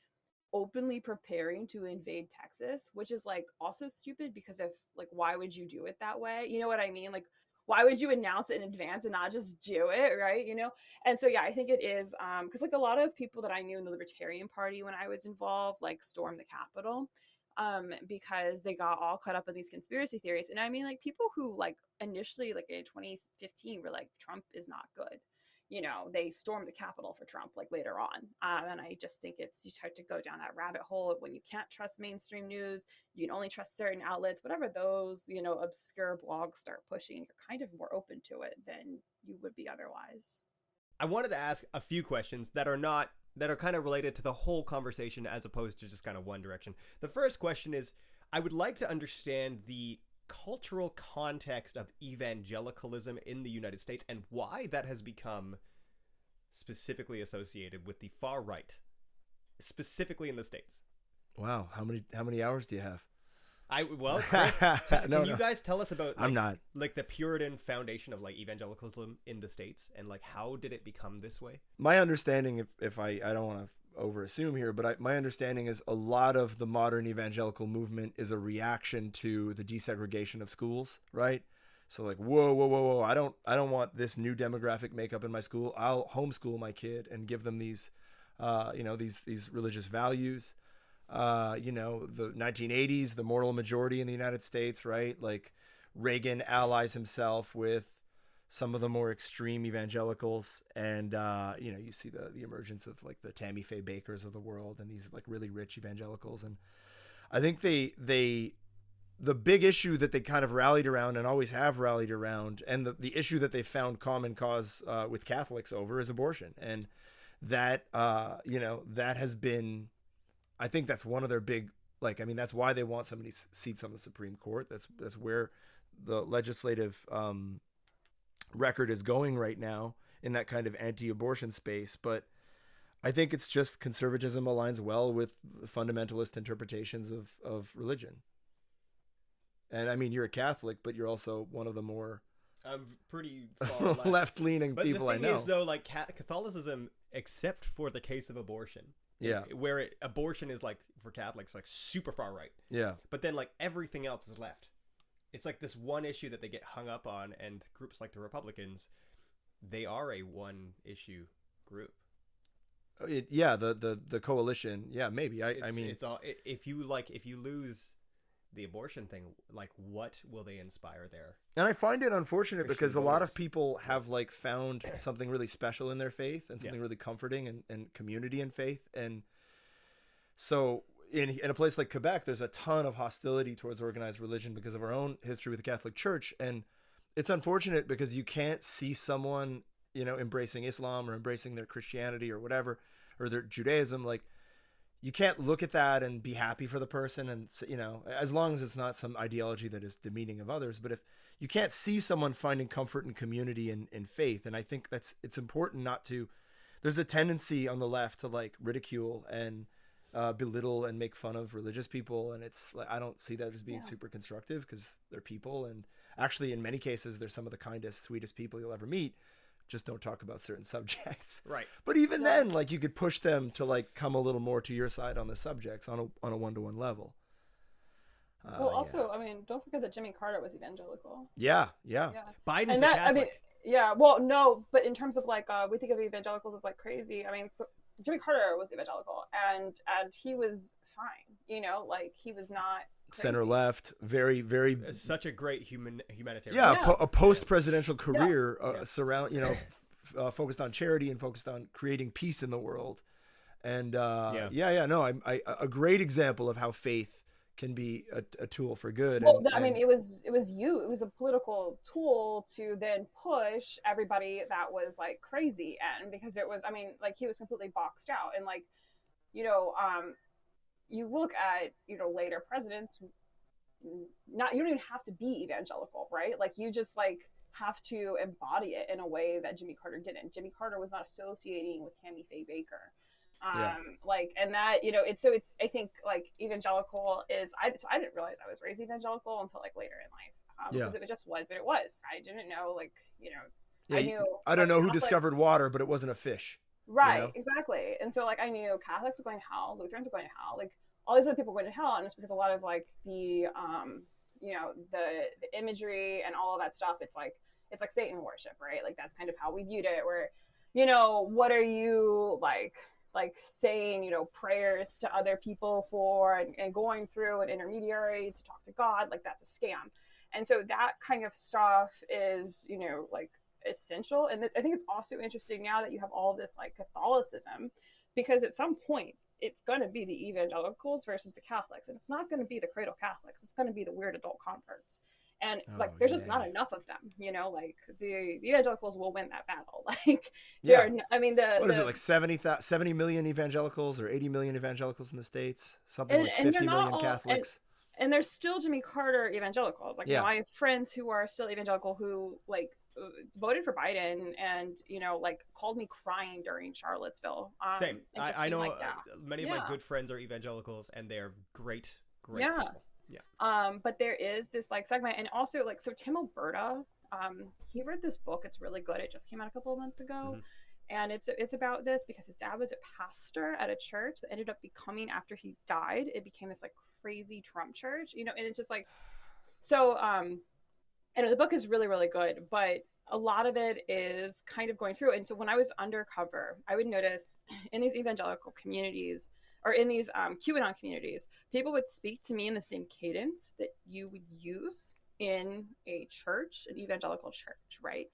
openly preparing to invade Texas, which is like also stupid, because if like, why would you do it that way? You know what I mean? Like, why would you announce it in advance and not just do it, right? And so, yeah, I think it is, because like a lot of people that I knew in the Libertarian Party when I was involved, like stormed the Capitol, because they got all caught up in these conspiracy theories. And like people who like initially like in 2015 were like, Trump is not good. They stormed the Capitol for Trump like later on. And I just think you start to go down that rabbit hole when you can't trust mainstream news. You can only trust certain outlets, whatever those, obscure blogs start pushing, you're kind of more open to it than you would be otherwise. I wanted to ask a few questions that are not that are kind of related to the whole conversation as opposed to just kind of one direction. The first question is, I would like to understand the cultural context of evangelicalism in the United States and why that has become specifically associated with the far right, specifically in the States. Wow, how many hours do you have? Chris, can you guys tell us about like the Puritan foundation of like evangelicalism in the States, and like how did it become this way? My understanding, if I don't want to over assume here, but my understanding is a lot of the modern evangelical movement is a reaction to the desegregation of schools, right? So like, whoa, I don't want this new demographic makeup in my school. I'll homeschool my kid and give them these these religious values. The 1980s, the moral majority in the United States, right? Like Reagan allies himself with some of the more extreme evangelicals, and you see the emergence of like the Tammy Faye Bakers of the world and these like really rich evangelicals. And I think the big issue that they kind of rallied around and always have rallied around, and the issue that they found common cause with Catholics over, is abortion. And that that has been, I think that's one of their big, that's why they want so many seats on the Supreme Court. That's where the legislative record is going right now in that kind of anti-abortion space. But I think it's just conservatism aligns well with fundamentalist interpretations of religion. And I mean, you're a Catholic, but you're also one of the more I'm pretty far left-leaning people I know. But the thing is, though, like Catholicism, except for the case of abortion, where abortion is like for Catholics like super far right. Yeah. But then like everything else is left. It's like this one issue that they get hung up on, and groups like the Republicans, they are a one issue group. The coalition. Yeah, maybe. I mean, it's all, if you lose the abortion thing, like what will they inspire there? And I find it unfortunate because a lot of people have like found something really special in their faith and something really comforting and community in faith. And so in a place like Quebec, there's a ton of hostility towards organized religion because of our own history with the Catholic Church. And it's unfortunate because you can't see someone, embracing Islam or embracing their Christianity or whatever, or their Judaism. Like, you can't look at that and be happy for the person. And, as long as it's not some ideology that is demeaning of others, but if you can't see someone finding comfort and community in faith. And I think it's important not to, there's a tendency on the left to like ridicule and belittle and make fun of religious people. And it's like, I don't see that as being super constructive because they're people. And actually in many cases, they're some of the kindest, sweetest people you'll ever meet. Just don't talk about certain subjects. Right. But even then, like, you could push them to like come a little more to your side on the subjects on a one-to-one level. Well, also, I mean, don't forget that Jimmy Carter was evangelical. Yeah. Biden's a Catholic. I mean, well, no, but in terms of like, we think of evangelicals as like crazy. I mean, so Jimmy Carter was evangelical, and he was fine. Like he was not crazy. Center left, very, very. Such a great humanitarian. Yeah, a post-presidential career focused on charity and focused on creating peace in the world. And a great example of how faith can be a tool for good. Well, I mean, it was a political tool to then push everybody that was like crazy, and because it was, I mean, like he was completely boxed out, and like, you look at later presidents, you don't even have to be evangelical, right? Like you just like have to embody it in a way that Jimmy Carter didn't. Jimmy Carter was not associating with Tammy Faye Baker. And that, it's I think like evangelical is, I didn't realize I was raised evangelical until like later in life, because it just was what it was. I didn't know, like, I don't know who discovered water, but it wasn't a fish. Right. Exactly. And so like, I knew Catholics were going to hell, Lutherans were going to hell, like all these other people were going to hell. And it's because a lot of like the imagery and all of that stuff, it's like Satan worship, right? Like that's kind of how we viewed it, where, what are you like saying, prayers to other people for, and going through an intermediary to talk to God, like that's a scam. And so that kind of stuff is, like essential. And I think it's also interesting now that you have all this like Catholicism, because at some point it's going to be the evangelicals versus the Catholics, and it's not going to be the cradle Catholics. It's going to be the weird adult converts. And Oh, like, there's just yeah. not enough of them, you know, like the evangelicals will win that battle. Like, Yeah. I mean, What is it, like 70 million evangelicals or 80 million evangelicals in the States? Something like and they're 50 not million all, Catholics. and there's still Jimmy Carter evangelicals. Like, you know, Yeah. I have friends who are still evangelical who like voted for Biden and, you know, like called me crying during Charlottesville. Same. And just I being know like, yeah, many of my good friends are evangelicals, and they're great yeah. people. Yeah. But there is this like segment, and also like, so Tim Alberta, he wrote this book. It's really good. It just came out a couple of months ago. And it's about this because his dad was a pastor at a church that ended up becoming, after he died, it became this like crazy Trump church, you know, and it's just like, so, and the book is really, really good, but a lot of it is kind of going through. And so when I was undercover, I would notice in these evangelical communities, or in these QAnon communities, people would speak to me in the same cadence that you would use in a church, an evangelical church, right?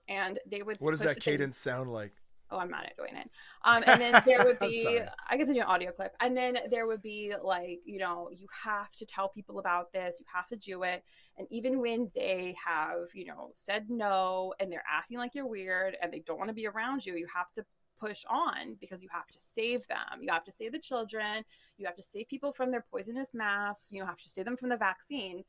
And they would. What does that cadence sound like? Oh, I'm not doing it. And then there would be, sorry. I get to do an audio clip. And then there would be like, you know, you have to tell people about this. You have to do it. And even when they have, you know, said no and they're acting like you're weird and they don't want to be around you, you have to push on because you have to save them. You have to save the children. You have to save people from their poisonous masks. You have to save them from the vaccine.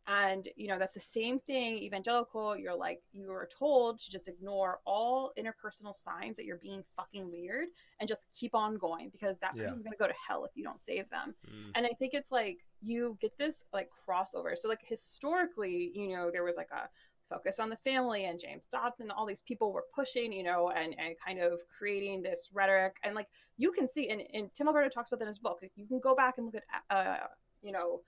And, you know, that's the same thing, evangelical. You're like, you are told to just ignore all interpersonal signs that you're being fucking weird and just keep on going because that person's going to go to hell if you don't save them. And I think it's like, you get this like crossover. So like historically, you know, there was like a focus on the family, and James Dobson, all these people were pushing, you know, and kind of creating this rhetoric. And like, you can see, and Tim Alberta talks about that in his book, you can go back and look at, you know,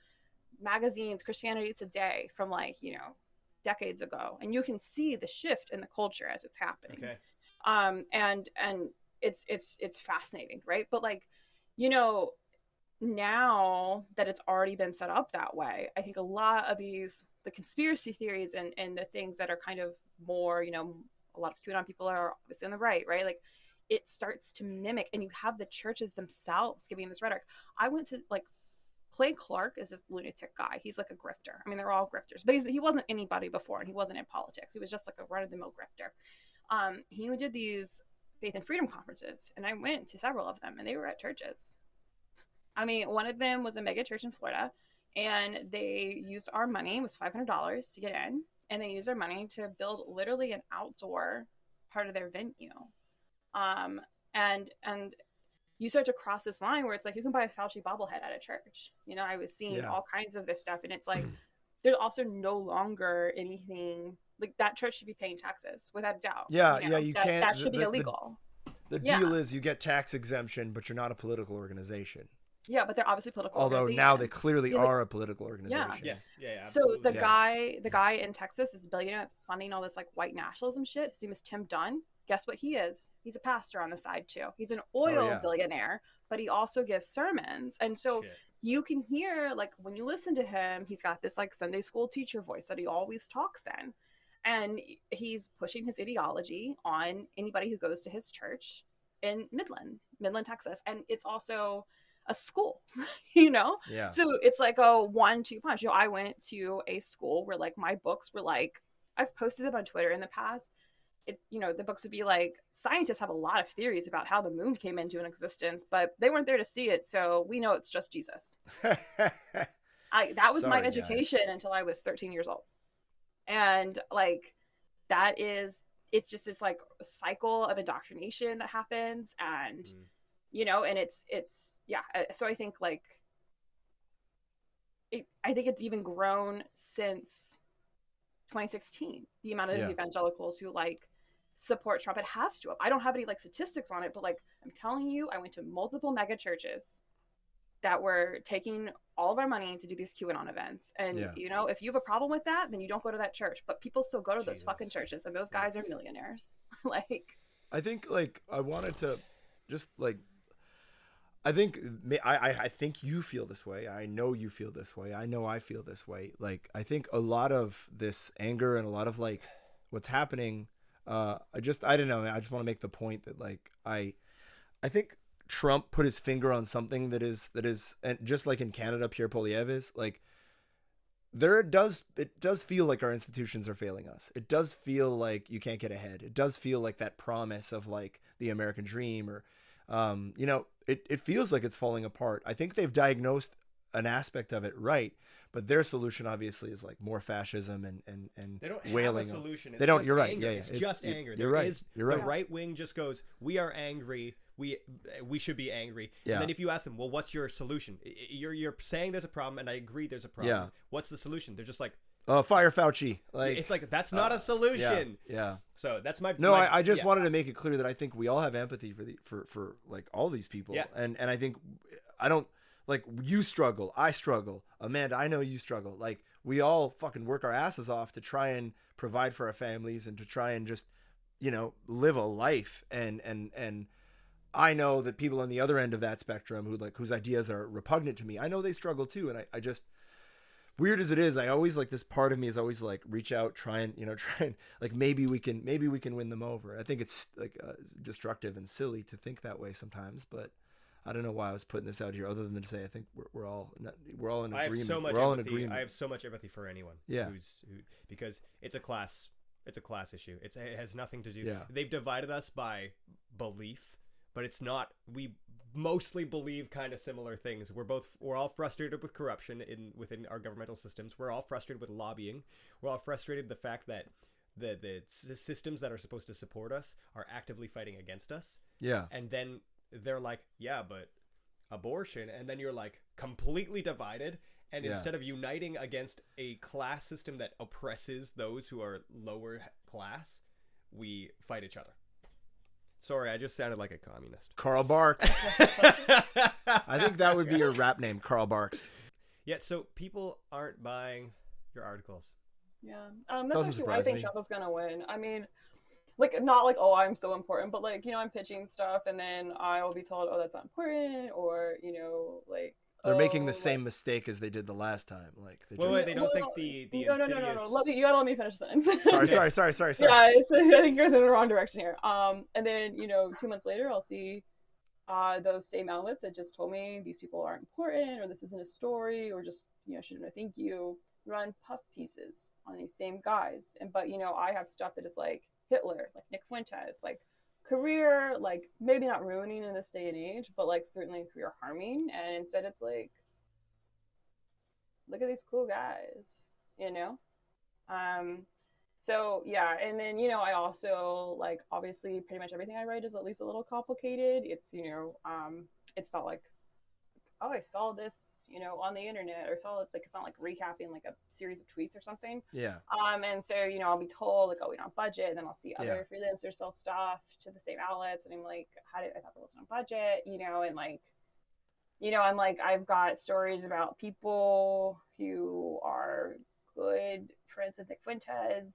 magazines, Christianity Today from like, you know, decades ago, and you can see the shift in the culture as it's happening. Okay. And it's fascinating, right? But like, you know, now that it's already been set up that way, I think a lot of the conspiracy theories and the things that are kind of more, you know, a lot of QAnon people are obviously on the right, like it starts to mimic, and you have the churches themselves giving this rhetoric. I went to like, Clay Clark is this lunatic guy. He's like a grifter. I mean, they're all grifters, but he wasn't anybody before, and he wasn't in politics. He was just like a run-of-the-mill grifter. He did these faith and freedom conferences, and I went to several of them, and they were at churches. I mean, one of them was a mega church in Florida, and they used our money. It was $500 to get in, and they used our money to build literally an outdoor part of their venue. And you start to cross this line where it's like, you can buy a Fauci bobblehead at a church. You know, I was seeing all kinds of this stuff, and it's like, there's also no longer anything like that. Church should be paying taxes without a doubt. Yeah, you know, you can't. That should be illegal. The deal is you get tax exemption, but you're not a political organization. Yeah, but they're obviously political. Although now they clearly are a political organization. Yeah. Yes. Yeah. So the guy in Texas is a billionaire that's funding all this like white nationalism shit. His name is Tim Dunn. Guess what he is? He's a pastor on the side too. He's an oil billionaire, but he also gives sermons. And so you can hear, like, when you listen to him, he's got this like Sunday school teacher voice that he always talks in. And he's pushing his ideology on anybody who goes to his church in Midland, Texas. And it's also a school, you know? Yeah. So it's like a 1-2 punch. You know, I went to a school where like my books were like, I've posted them on Twitter in the past. It's, you know, the books would be like, scientists have a lot of theories about how the moon came into an existence, but they weren't there to see it. So we know it's just Jesus. That was my education until I was 13 years old. And like, it's just this like cycle of indoctrination that happens. And, you know, and it's, yeah. So I think like, I think it's even grown since 2016, the amount of evangelicals who like support Trump. It has to have. I don't have any like statistics on it, but like, I'm telling you, I went to multiple mega churches that were taking all of our money to do these QAnon events. And, you know, if you have a problem with that, then you don't go to that church. But people still go to those fucking churches, and those guys are millionaires. Like, I think like I wanted to just like, I think you feel this way. I know you feel this way. I know I feel this way. Like, I think a lot of this anger and a lot of like what's happening, I don't know. I just want to make the point that like, I think Trump put his finger on something that is, and just like in Canada, Pierre Poilievre is like, it does feel like our institutions are failing us. It does feel like you can't get ahead. It does feel like that promise of like the American dream, or it feels like it's falling apart. I think they've diagnosed an aspect of it right, but their solution obviously is like more fascism and they don't wailing. have a solution. It's they don't. Just You're right. anger. Yeah, it's just anger. You're right. You're right. The right wing just goes, "We are angry. We should be angry." Yeah. And then if you ask them, "Well, what's your solution?" You're saying there's a problem, and I agree there's a problem. Yeah. What's the solution? They're just like, fire Fauci. Like it's like that's not a solution. Yeah. So that's my no. I just wanted to make it clear that I think we all have empathy for like all these people. Yeah. And I think I don't like you struggle. I struggle. Amanda, I know you struggle. Like we all fucking work our asses off to try and provide for our families and to try and just live a life. And I know that people on the other end of that spectrum whose ideas are repugnant to me, I know they struggle too. And I just, weird as it is, I always like this part of me is always like reach out, try and like maybe we can win them over. I think it's like destructive and silly to think that way sometimes, but I don't know why I was putting this out here other than to say I think we're all in agreement. I have so much we're all empathy. in agreement. I have so much empathy for anyone. Yeah. Because it's a class issue. It has nothing to do. Yeah. They've divided us by belief, but it's not. We mostly believe kind of similar things. We're all frustrated with corruption within our governmental systems. We're all frustrated with lobbying. We're all frustrated with the fact that the systems that are supposed to support us are actively fighting against us. Yeah. And then they're like, yeah, but abortion. And then you're like completely divided. And instead of uniting against a class system that oppresses those who are lower class, we fight each other. Sorry, I just sounded like a communist. Karl Barks. I think that would be your rap name, Karl Barks. Yeah, so people aren't buying your articles. Yeah. That's actually why I think Trump is going to win. I mean, like, not like, oh, I'm so important, but like, I'm pitching stuff and then I will be told, oh, that's not important, or, like, they're making the same mistake as they did the last time. Like, they don't think the no. You gotta let me finish the sentence. Sorry. Yeah, so I think you're in the wrong direction here. And then 2 months later, I'll see those same outlets that just told me these people aren't important, or this isn't a story, or just shouldn't have thank you, run puff pieces on these same guys. But I have stuff that is like Hitler, like Nick Fuentes, like career, like maybe not ruining in this day and age, but like certainly career harming. And instead it's like, look at these cool guys, so yeah. And then I also like, obviously pretty much everything I write is at least a little complicated. It's it's not like, oh, I saw this on the internet, or saw it, like, it's not like recapping like a series of tweets or something. Yeah. And so I'll be told like, oh, we don't have budget, and then I'll see other freelancers sell stuff to the same outlets, and I'm like, I thought there wasn't a budget, and like, I'm like, I've got stories about people who are good friends with Nick Fuentes,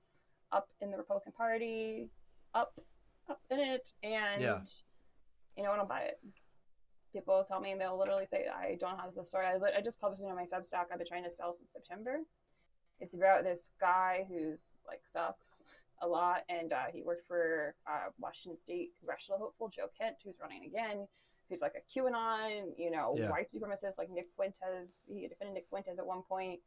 up in the Republican Party, up in it, and I don't buy it. People tell me, they'll literally say, I don't have this story. I just published it on my Substack. I've been trying to sell since September. It's about this guy who's like sucks a lot, and he worked for Washington State congressional hopeful Joe Kent, who's running again, who's like a QAnon, white supremacist, like Nick Fuentes. He defended Nick Fuentes at one point.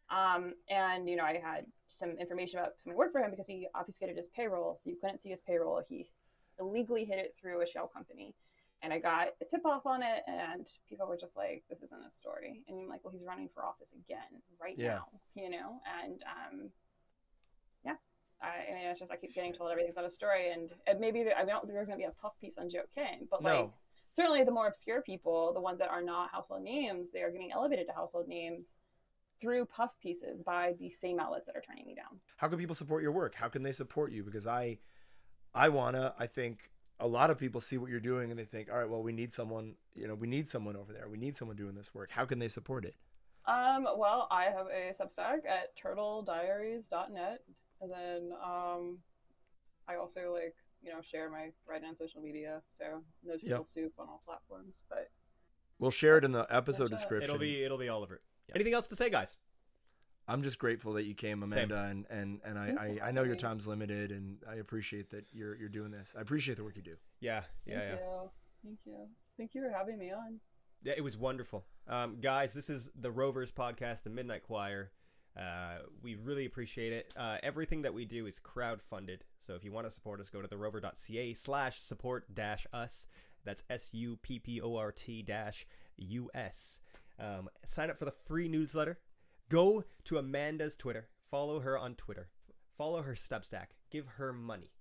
And I had some information about something worked for him because he obfuscated his payroll, so you couldn't see his payroll. He illegally hid it through a shell company. And I got a tip off on it, and people were just like, this isn't a story. And I'm like, well, he's running for office again now, and I mean, it's just, I keep getting told everything's not a story, and maybe I don't think there's going to be a puff piece on Joe King, but like, certainly the more obscure people, the ones that are not household names, they are getting elevated to household names through puff pieces by the same outlets that are turning me down. How can people support your work? How can they support you? Because I think a lot of people see what you're doing and they think, all right, well, we need someone over there. We need someone doing this work. How can they support it? Well, I have a Substack at turtlediaries.net. And then, I also share my writing on social media. So no Turtle Soup on all platforms, but we'll share it in the episode description. It'll be all over it. Yeah. Anything else to say, guys? I'm just grateful that you came, Amanda, and I know your time's limited, and I appreciate that you're doing this. I appreciate the work you do. Thank you for having me on. Yeah, it was wonderful. Guys, this is the Rovers podcast, the Midnight Choir. We really appreciate it. Everything that we do is crowdfunded. So if you want to support us, go to therover.ca/support-us. That's SUPPORT-US. Sign up for the free newsletter. Go to Amanda's Twitter. Follow her on Twitter. Follow her Substack. Give her money.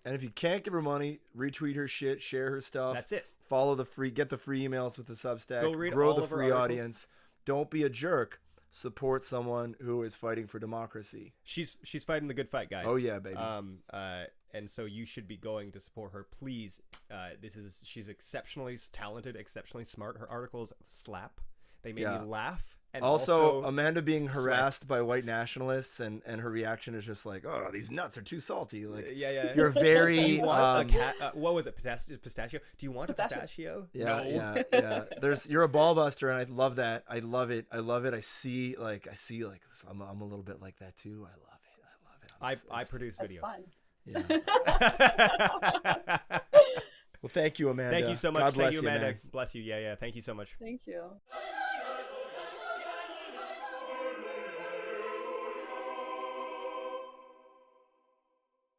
And if you can't give her money, retweet her shit, share her stuff. That's it. Follow get the free emails with the Substack. Go read grow all the of her free articles. audience. Don't be a jerk. Support someone who is fighting for democracy. She's fighting the good fight, guys. Oh yeah, baby. And so you should be going to support her, please. She's exceptionally talented, exceptionally smart. Her articles slap. They made me laugh. And also, Amanda being harassed by white nationalists, and her reaction is just like, "Oh, these nuts are too salty." Like, you're very. Do you want what was it? Pistachio? Do you want a pistachio? Yeah, yeah. You're a ball buster, and I love that. I love it. I see like I'm a little bit like that too. I love it. I produce videos. Fun. Yeah. Well, thank you, Amanda. Thank you so much. God bless Thank you, Amanda. man. Bless you. Yeah. Thank you so much. Thank you.